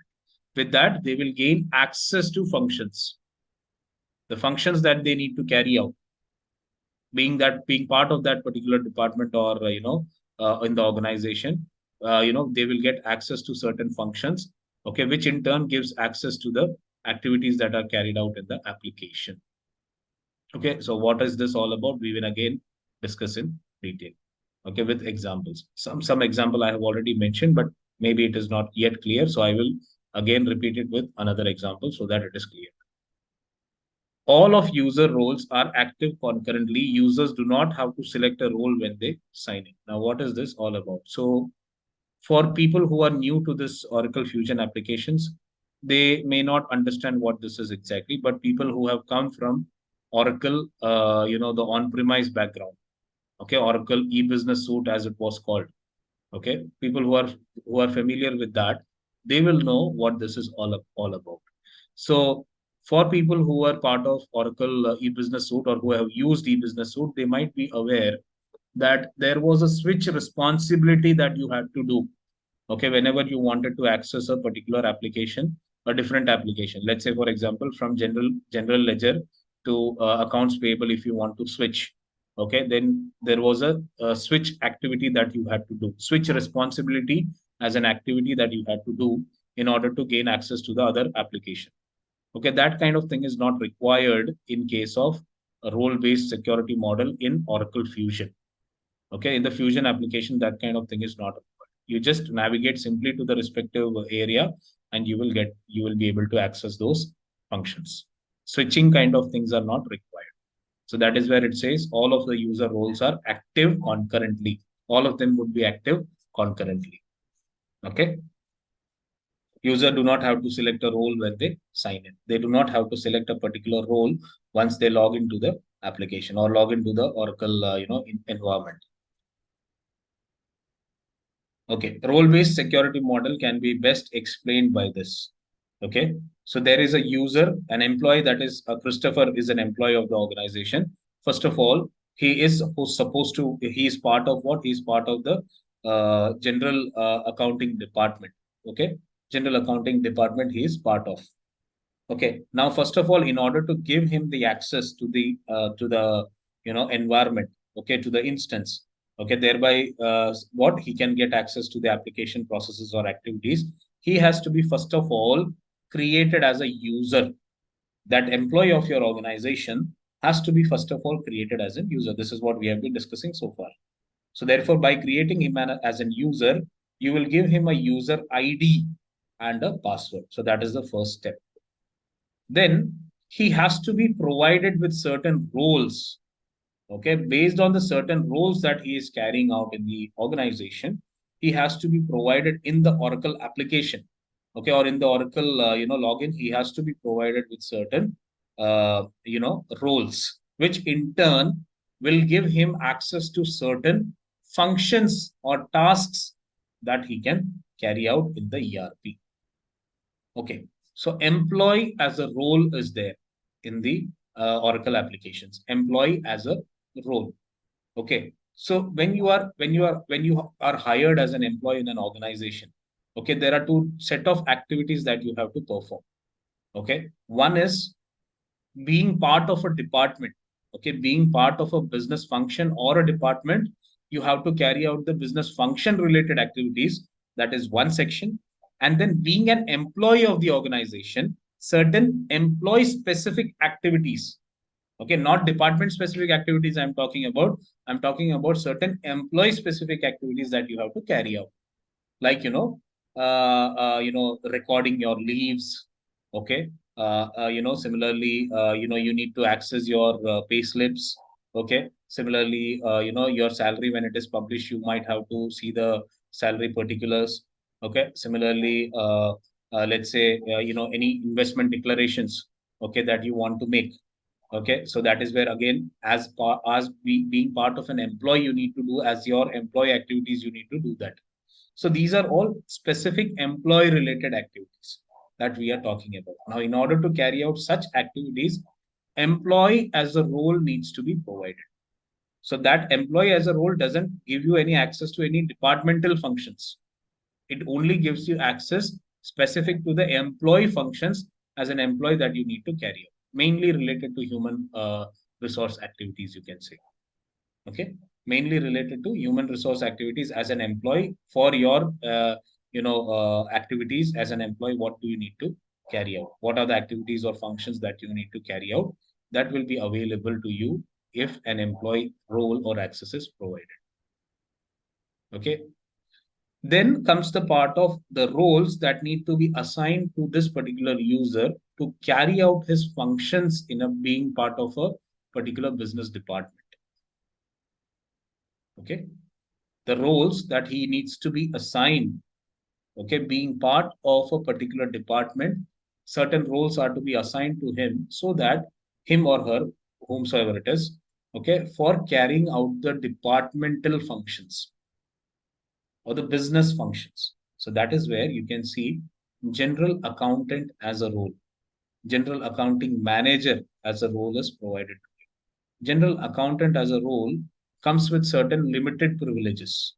With that, they will gain access to functions, the functions that they need to carry out, being part of that particular department or in the organization. They will get access to certain functions, okay, which in turn gives access to the activities that are carried out in the application. Okay, so what is this all about? We will again discuss in detail, okay, with examples. Some example I have already mentioned, but maybe it is not yet clear, so I will again repeat it with another example so that it is clear. All of user roles are active concurrently. Users do not have to select a role when they sign in. Now, what is this all about? So, for people who are new to this Oracle Fusion applications, they may not understand what this is exactly, but people who have come from Oracle, the on-premise background, okay, Oracle e-business suite as it was called, okay, people who are familiar with that, they will know what this is all about. So for people who are part of Oracle e-business suite or who have used e-business suite, they might be aware that there was a switch responsibility that you had to do, okay, whenever you wanted to access a particular application, a different application. Let's say, for example, from general ledger, to accounts payable if you want to switch. Okay, then there was a switch activity that you had to do, switch responsibility as an activity that you had to do in order to gain access to the other application. Okay, that kind of thing is not required in case of a role-based security model in Oracle Fusion. Okay, in the Fusion application, that kind of thing is not required. You just navigate simply to the respective area, and you will be able to access those functions. Switching kind of things are not required. So that is where it says all of the user roles are active concurrently. All of them would be active concurrently. Okay. User do not have to select a role when they sign in. They do not have to select a particular role once they log into the application or log into the Oracle, environment. Okay, role-based security model can be best explained by this. Okay, so there is a user, an employee, that is Christopher is an employee of the organization. First of all, he is supposed to, he is part of what? He is part of the general accounting department. Okay, general accounting department he is part of. Okay. Now, first of all, in order to give him the access to the environment, okay, to the instance, okay, thereby what he can get access to the application processes or activities, he has to be first of all created as a user. That employee of your organization has to be first of all created as a user. This is what we have been discussing so far. So therefore, by creating him as an user, you will give him a user ID and a password. So that is the first step. Then he has to be provided with certain roles. Okay, based on the certain roles that he is carrying out in the organization, he has to be provided in the Oracle application. Okay, or in the Oracle login, he has to be provided with certain roles, which in turn will give him access to certain functions or tasks that he can carry out in the ERP. Okay, so employee as a role is there in the Oracle applications. Employee as a role. Okay, so when you are hired as an employee in an organization, okay, there are two set of activities that you have to perform. Okay, one is being part of a department. Okay, being part of a business function or a department, you have to carry out the business function related activities. That is one section. And then being an employee of the organization, certain employee specific activities. Okay, not department specific activities I'm talking about certain employee specific activities that you have to carry out, like recording your leaves. Okay, similarly, you need to access your pay slips. Okay, similarly, your salary when it is published, you might have to see the salary particulars. Okay, similarly, let's say any investment declarations, okay, that you want to make. Okay, so that is where again, being part of an employee, you need to do as your employee activities, you need to do that. So these are all specific employee related activities that we are talking about. Now, in order to carry out such activities, employee as a role needs to be provided. So that employee as a role doesn't give you any access to any departmental functions. It only gives you access specific to the employee functions as an employee that you need to carry out, mainly related to human resource activities, you can say. Okay, mainly related to human resource activities as an employee for your activities as an employee. What do you need to carry out? What are the activities or functions that you need to carry out that will be available to you if an employee role or access is provided? Okay, then comes the part of the roles that need to be assigned to this particular user to carry out his functions in a being part of a particular business department. Okay, the roles that he needs to be assigned, okay, being part of a particular department, certain roles are to be assigned to him so that him or her, whomsoever it is, okay, for carrying out the departmental functions or the business functions. So that is where you can see general accountant as a role, general accounting manager as a role is provided. General accountant as a role comes with certain limited privileges.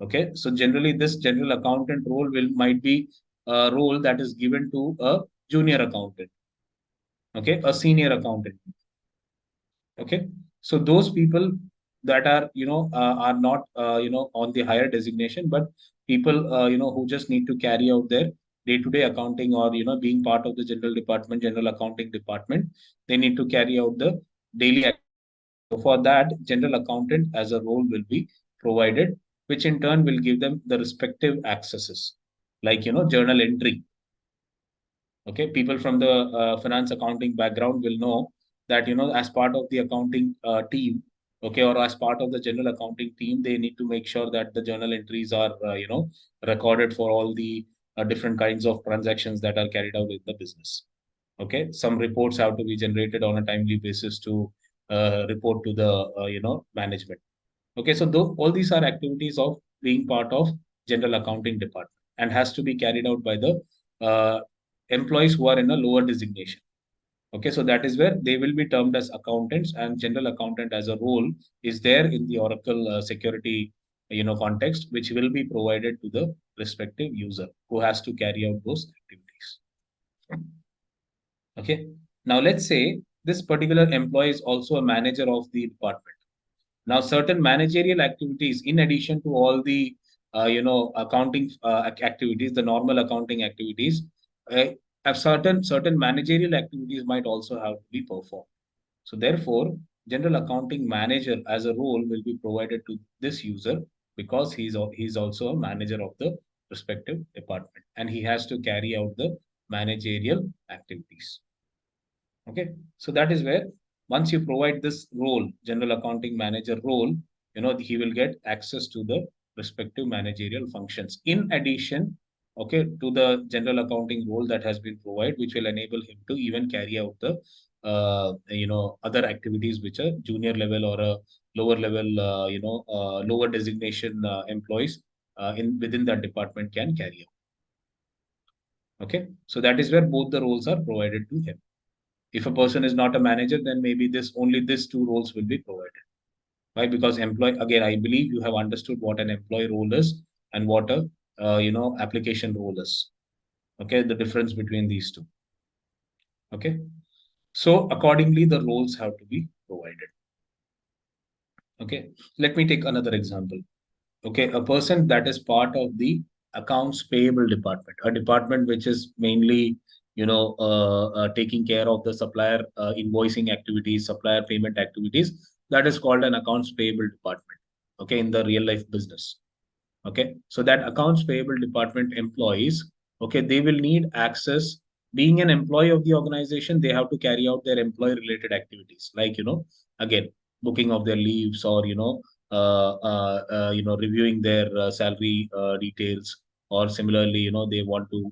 Okay, so generally this general accountant role will might be a role that is given to a junior accountant, okay, a senior accountant. Okay, so those people that are are not on the higher designation, but people who just need to carry out their day-to-day accounting, or being part of the general accounting department, they need to carry out the daily activities. So for that, general accountant as a role will be provided, which in turn will give them the respective accesses, like journal entry. Okay, people from the finance accounting background will know that as part of the accounting team, okay, or as part of the general accounting team, they need to make sure that the journal entries are recorded for all the different kinds of transactions that are carried out in the business. Okay, some reports have to be generated on a timely basis to report to the management. Okay, so all these are activities of being part of general accounting department, and has to be carried out by the uh, employees who are in a lower designation. Okay, so that is where they will be termed as accountants, and general accountant as a role is there in the Oracle security context, which will be provided to the respective user who has to carry out those activities. Okay, now let's say this particular employee is also a manager of the department. Now, certain managerial activities, in addition to all the accounting activities, the normal accounting activities, uh, have certain managerial activities might also have to be performed. So, therefore, general accounting manager as a role will be provided to this user, because he's also a manager of the respective department, and he has to carry out the managerial activities. Okay, so that is where, once you provide this role, general accounting manager role, he will get access to the respective managerial functions. In addition, okay, to the general accounting role that has been provided, which will enable him to even carry out the other activities which a junior level or a lower level lower designation employees in within that department can carry out. Okay, so that is where both the roles are provided to him. If a person is not a manager, then maybe this only these two roles will be provided. Why? Because employee, again, I believe you have understood what an employee role is and what a application role is. Okay, the difference between these two. Okay, so accordingly, the roles have to be provided. Okay, let me take another example. Okay, a person that is part of the accounts payable department, a department which is mainly taking care of the supplier invoicing activities, supplier payment activities, that is called an accounts payable department. Okay, in the real life business. Okay, so that accounts payable department employees, okay, they will need access. Being an employee of the organization, they have to carry out their employee related activities, like again, booking of their leaves, or reviewing their salary details, or similarly, they want to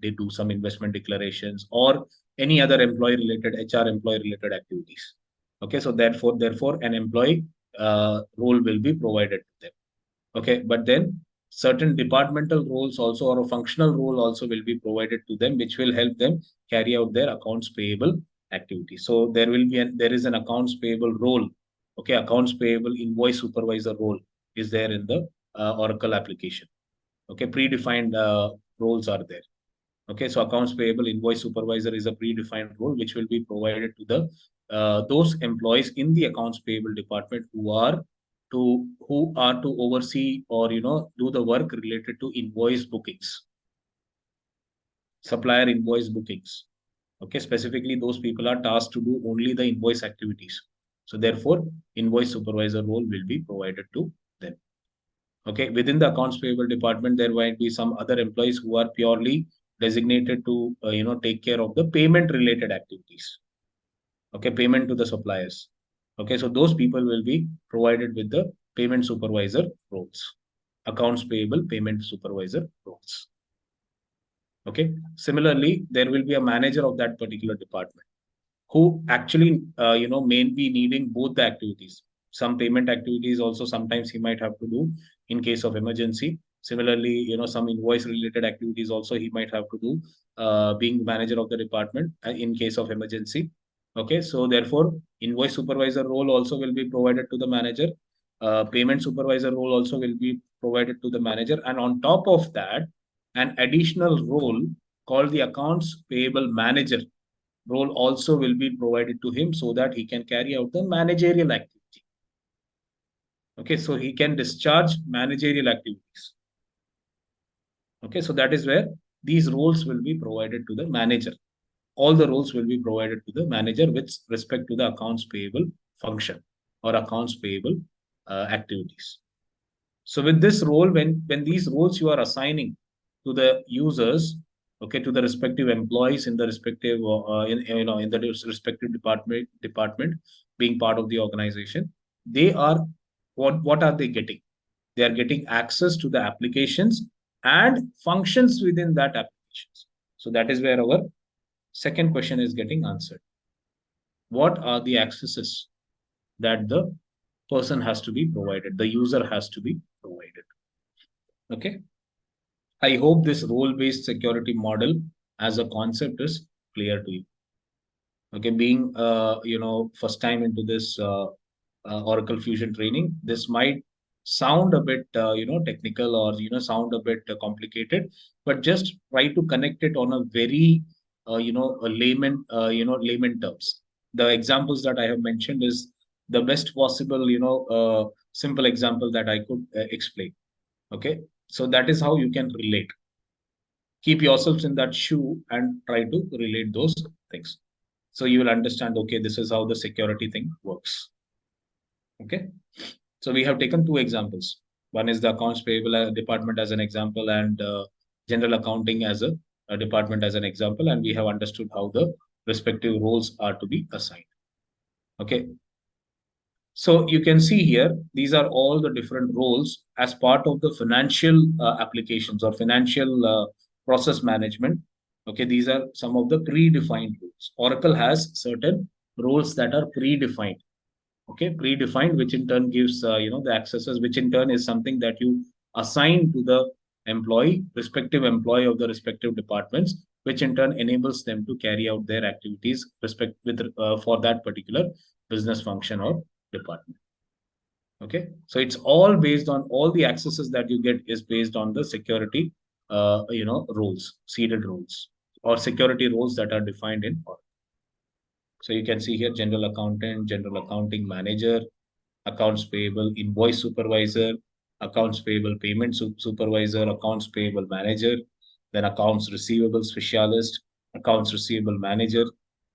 they do some investment declarations, or any other employee related, HR employee related activities. Okay, so therefore an employee role will be provided to them. Okay, but then certain departmental roles also, or a functional role also, will be provided to them, which will help them carry out their accounts payable activity. So there is an accounts payable role. Okay, accounts payable invoice supervisor role is there in the Oracle application. Okay, predefined roles are there. Okay, so accounts payable invoice supervisor is a predefined role which will be provided to the those employees in the accounts payable department who are to oversee, or do the work related to invoice bookings, supplier invoice bookings. Okay, specifically those people are tasked to do only the invoice activities. So therefore, invoice supervisor role will be provided to them. Okay, within the accounts payable department, there might be some other employees who are purely designated to take care of the payment related activities. Okay, payment to the suppliers. Okay, so those people will be provided with the payment supervisor roles, accounts payable payment supervisor roles. Okay, similarly, there will be a manager of that particular department who actually may be needing both the activities. Some payment activities also sometimes he might have to do in case of emergency. Similarly, some invoice related activities also he might have to do, being manager of the department, in case of emergency. Okay, so therefore invoice supervisor role also will be provided to the manager. Payment supervisor role also will be provided to the manager, and on top of that, an additional role called the accounts payable manager role also will be provided to him so that he can carry out the managerial activity. Okay, so he can discharge managerial activities. Okay, so that is where these roles will be provided to the manager. All the roles will be provided to the manager with respect to the accounts payable function or accounts payable activities. So with this role, when these roles you are assigning to the users, okay, to the respective employees in the respective in the respective department being part of the organization, they are what are they getting? They are getting access to the applications and functions within that applications. So that is where our second question is getting answered. What are the accesses that the person has to be provided, the user has to be provided? Okay. I hope this role-based security model as a concept is clear to you. Okay, being first time into this Oracle Fusion training, this might sound a bit technical or sound a bit complicated, but just try to connect it on a very a layman layman terms. The examples that I have mentioned is the best possible simple example that I could explain. Okay, so that is how you can relate. Keep yourselves in that shoe and try to relate those things. So you will understand, okay, this is how the security thing works. Okay. So we have taken two examples. One is the accounts payable department as an example, and general accounting as a department as an example. And we have understood how the respective roles are to be assigned. Okay. So you can see here, these are all the different roles as part of the financial applications or financial process management. Okay, these are some of the predefined roles. Oracle has certain roles that are predefined. Okay, predefined, which in turn gives the accesses, which in turn is something that you assign to the respective employee of the respective departments, which in turn enables them to carry out their activities for that particular business function or department. Okay, so it's all based on all the accesses that you get is based on the security roles, seeded roles or security roles that are defined in Oracle. So you can see here general accountant, general accounting manager, accounts payable invoice supervisor, accounts payable payment supervisor, accounts payable manager, then accounts receivable specialist, accounts receivable manager,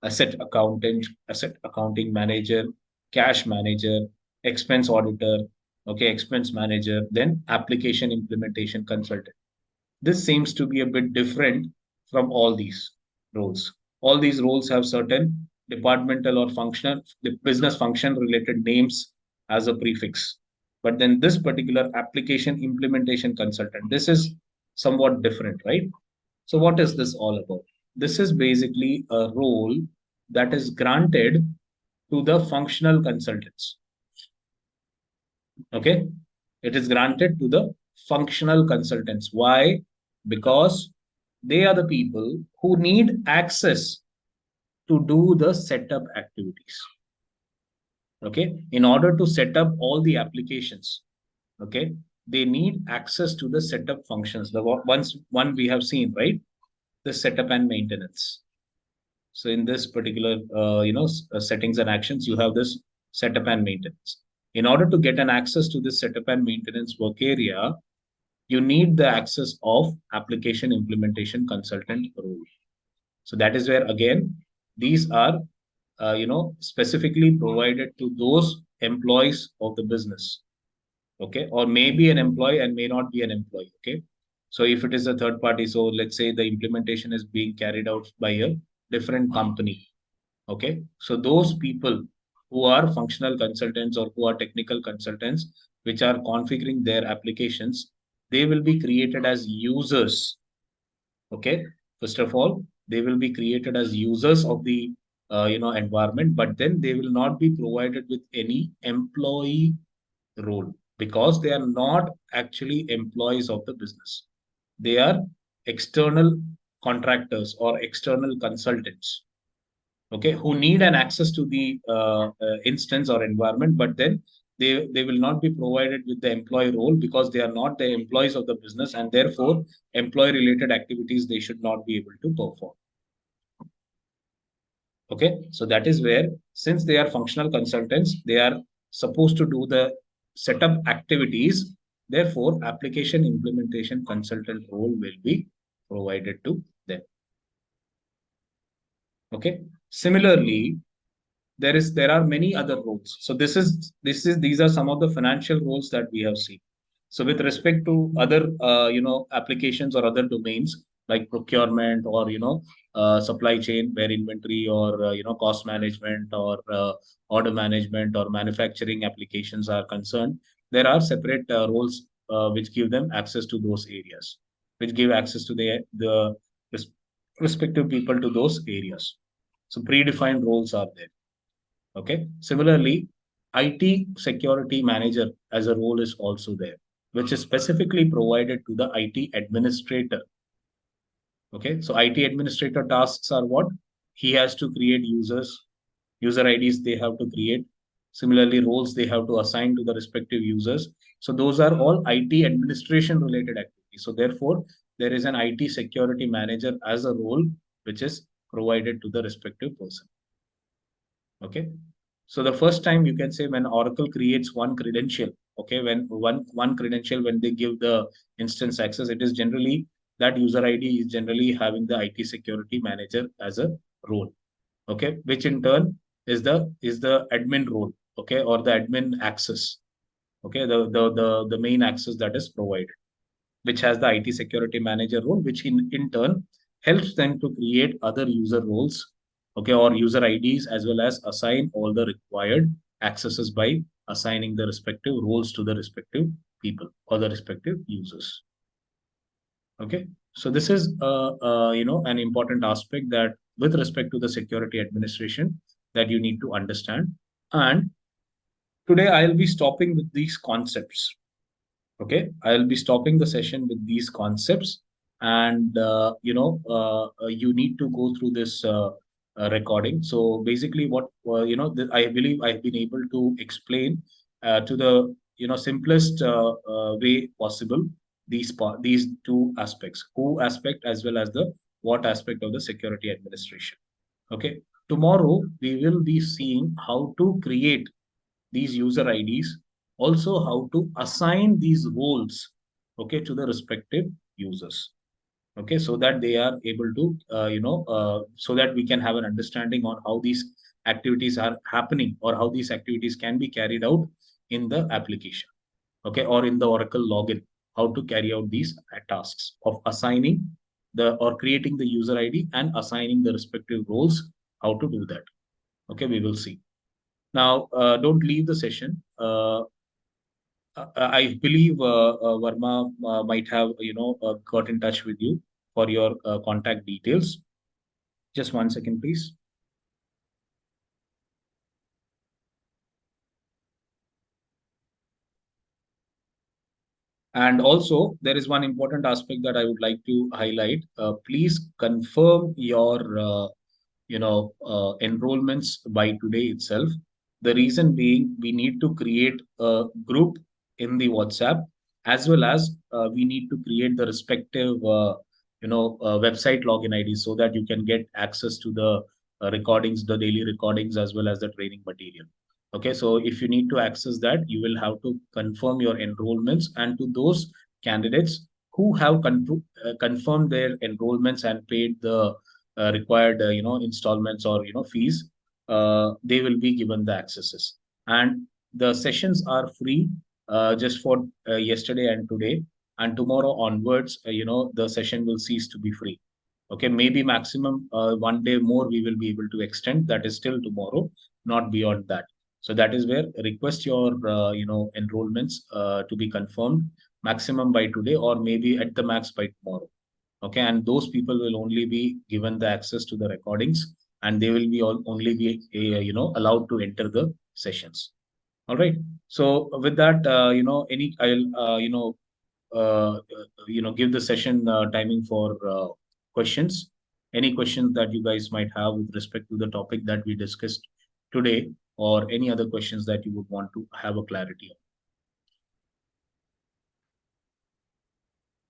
asset accountant, asset accounting manager, cash manager, expense auditor, okay, expense manager, then application implementation consultant. This seems to be a bit different from all these roles. All these roles have certain departmental or functional, the business function related names as a prefix. But then this particular application implementation consultant, this is somewhat different, right? So, what is this all about? This is basically a role that is granted to the functional consultants. Okay, it is granted to the functional consultants. Why? Because they are the people who need access to do the setup activities. Okay, in order to set up all the applications, okay, they need access to the setup functions. The one we have seen, right? The setup and maintenance. So in this particular settings and actions, you have this setup and maintenance. In order to get an access to this setup and maintenance work area, you need the access of application implementation consultant role. So that is where again these are specifically provided to those employees of the business. Okay, or maybe an employee and may not be an employee. Okay, so if it is a third party, so let's say the implementation is being carried out by a different company. Okay, so those people who are functional consultants or who are technical consultants which are configuring their applications, they will be created as users. Okay, first of all they will be created as users of the environment, but then they will not be provided with any employee role because they are not actually employees of the business. They are external contractors or external consultants, okay, who need an access to the instance or environment, but then they will not be provided with the employee role because they are not the employees of the business, and therefore employee related activities they should not be able to perform. Okay, so that is where, since they are functional consultants, they are supposed to do the setup activities. Therefore, application implementation consultant role will be provided to them. Okay. Similarly, there are many other roles. So these are some of the financial roles that we have seen. So with respect to other applications or other domains like procurement or supply chain, where inventory or cost management or order management or manufacturing applications are concerned, there are separate roles which give them access to those areas, which give access to the res- respective people to those areas. So predefined roles are there. Okay. Similarly, IT security manager as a role is also there, which is specifically provided to the IT administrator. Okay. So IT administrator tasks are what? He has to create user IDs they have to create. Similarly, roles they have to assign to the respective users. So those are all IT administration related activities. So therefore, there is an IT security manager as a role which is provided to the respective person. Okay. So the first time you can say when Oracle creates one credential, okay, when one credential, when they give the instance access, it is generally that user ID is generally having the IT security manager as a role, okay, which in turn is the admin role, okay, or the admin access, okay, the main access that is provided, which has the IT security manager role, which in turn helps them to create other user roles, okay, or user IDs, as well as assign all the required accesses by assigning the respective roles to the respective people or the respective users. Okay, so this is an important aspect that with respect to the security administration that you need to understand. And today I'll be stopping with these concepts. Okay, I'll be stopping the session with these concepts, and you need to go through this recording. So basically, what I believe I've been able to explain to the simplest way possible these two aspects, who aspect as well as the what aspect of the security administration. Okay, tomorrow we will be seeing how to create these user IDs, also how to assign these roles, okay, to the respective users. Okay, so that they are able to, so that we can have an understanding on how these activities are happening or how these activities can be carried out in the application, okay, or in the Oracle login, how to carry out these tasks of assigning the or creating the user ID and assigning the respective roles, how to do that. Okay, we will see. Now, don't leave the session. I believe Verma might have, got in touch with you for your contact details. Just 1 second, please. And also, there is one important aspect that I would like to highlight. Please confirm your, enrollments by today itself. The reason being, we need to create a group in the WhatsApp, as well as we need to create the respective, website login IDs so that you can get access to the recordings, the daily recordings, as well as the training material. Okay, so if you need to access that, you will have to confirm your enrollments, and to those candidates who have confirmed their enrollments and paid the required, installments or fees, they will be given the accesses. And the sessions are free just for yesterday and today, and tomorrow onwards, the session will cease to be free. Okay, maybe maximum 1 day more we will be able to extend. That is still tomorrow, not beyond that. So that is where request your enrollments to be confirmed maximum by today, or maybe at the max by tomorrow. Okay, and those people will only be given the access to the recordings, and they will be only be allowed to enter the sessions. All right. So with that, any I'll give the session timing for questions. Any questions that you guys might have with respect to the topic that we discussed today, or any other questions that you would want to have a clarity on?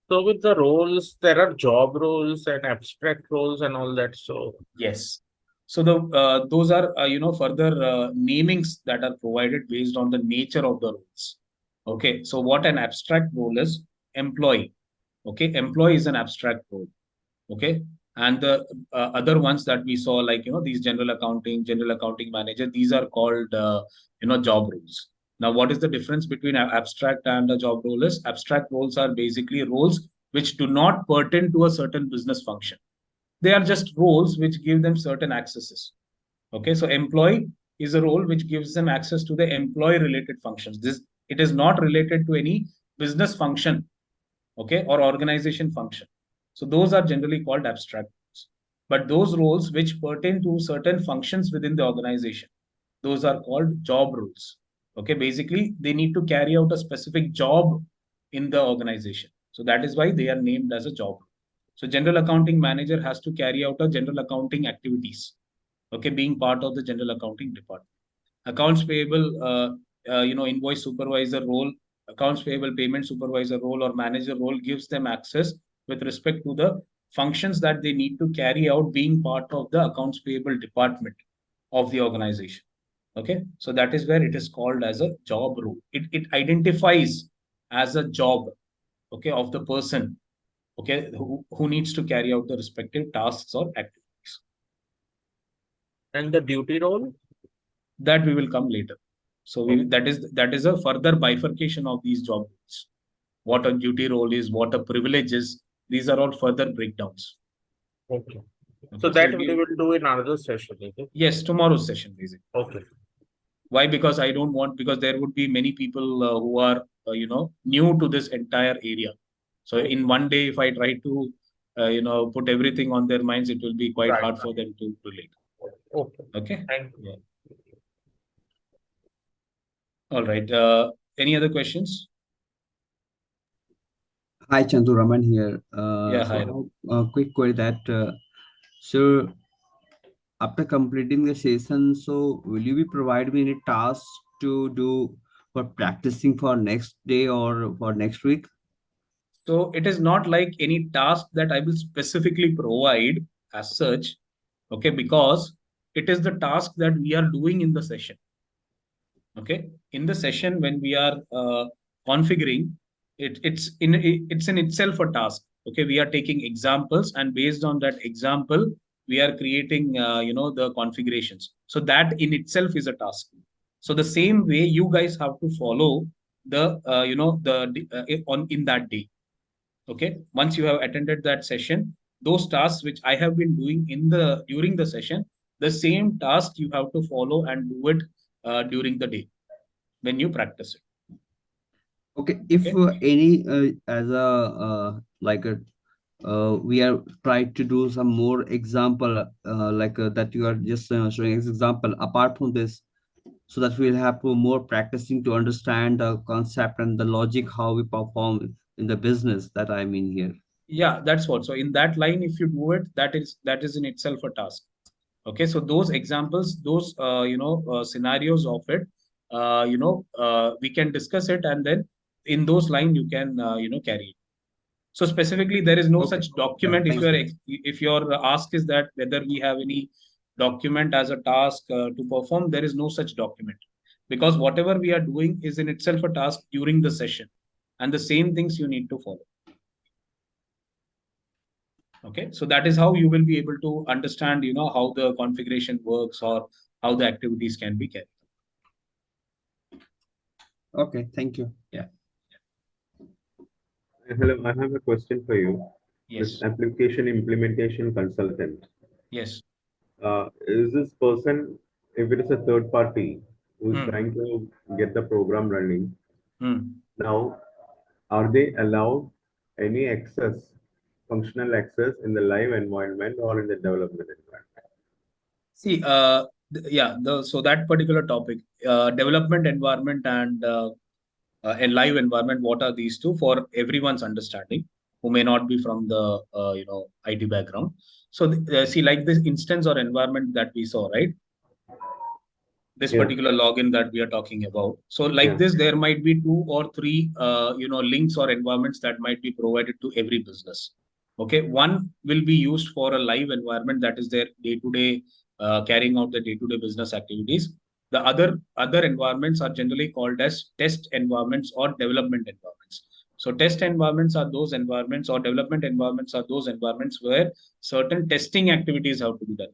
So with the roles, there are job roles and abstract roles and all that. So Yes. So those are further namings that are provided based on the nature of the roles. Okay, so what an abstract role is: employee. Okay, employee is an abstract role. Okay, and the other ones that we saw, like these general accounting manager, these are called job roles. Now, what is the difference between abstract and a job role? Is abstract roles are basically roles which do not pertain to a certain business function. They are just roles which give them certain accesses. Okay, so employee is a role which gives them access to the employee related functions. This, it is not related to any business function, okay, or organization function. So those are generally called abstract roles. But those roles which pertain to certain functions within the organization, those are called job roles. Okay, basically they need to carry out a specific job in the organization. So that is why they are named as a job. So general accounting manager has to carry out a general accounting activities. Okay, being part of the general accounting department. Accounts payable, invoice supervisor role, accounts payable payment supervisor role or manager role gives them access with respect to the functions that they need to carry out being part of the accounts payable department of the organization. Okay, so that is where it is called as a job role. It identifies as a job, okay, of the person, okay, who needs to carry out the respective tasks or activities. And the duty role? That we will come later. So that is a further bifurcation of these job roles. What a duty role is, what a privilege is. These are all further breakdowns. Okay. So Okay, so that we'll we be, will do in another session, okay? yes, tomorrow's session basically. Okay. Why? Because I don't want, because there would be many people who are new to this entire area. So in one day, if I try to put everything on their minds, it will be quite Right. hard for them to relate. Okay. Okay. Thank you. Yeah. All right. Any other questions? Hi, Chandu Raman here. Yeah. So I Hi. have a quick query that, so after completing the session, so will you be provide me any tasks to do for practicing for next day or for next week? So it is not like any task that I will specifically provide as such, okay, because it is the task that we are doing in the session. Okay, in the session when we are configuring it, it's in itself a task. Okay, we are taking examples, and based on that example, we are creating the configurations. So that in itself is a task. So the same way you guys have to follow the on in that day. Okay, once you have attended that session, those tasks which I have been doing in the during the session, the same task you have to follow and do it during the day when you practice it. Okay, if Okay. any as a like a we are trying to do some more example that you are just showing as example apart from this, so that we'll have to more practicing to understand the concept and the logic how we perform in the business that I mean here. Yeah, that's what. So in that line, if you do it, that is in itself a task. Okay, so those examples, those scenarios of it, we can discuss it, and then in those line you can carry it. So specifically, there is no Okay. such Yeah, document. If thank your you. if your ask is that whether we have any document as a task to perform, there is no such document, because whatever we are doing is in itself a task during the session, and the same things you need to follow. Okay, so that is how you will be able to understand, how the configuration works or how the activities can be carried. Okay, thank you. Yeah. Hello, I have a question for you. This Yes. application implementation consultant, Yes. is this person, if it is a third party who is Hmm. trying to get the program running, Hmm. now are they allowed any access, functional access in the live environment or in the development environment? See, yeah, so that particular topic, development environment and a live environment, what are these two for everyone's understanding who may not be from the IT background? So see, like this instance or environment that we saw, right? This Yeah, particular login that we are talking about. So like yeah. this, there might be two or three links or environments that might be provided to every business. Okay, one will be used for a live environment, that is their day-to-day carrying out the day-to-day business activities. The other environments are generally called as test environments or development environments. So test environments are those environments, or development environments are those environments where certain testing activities have to be done.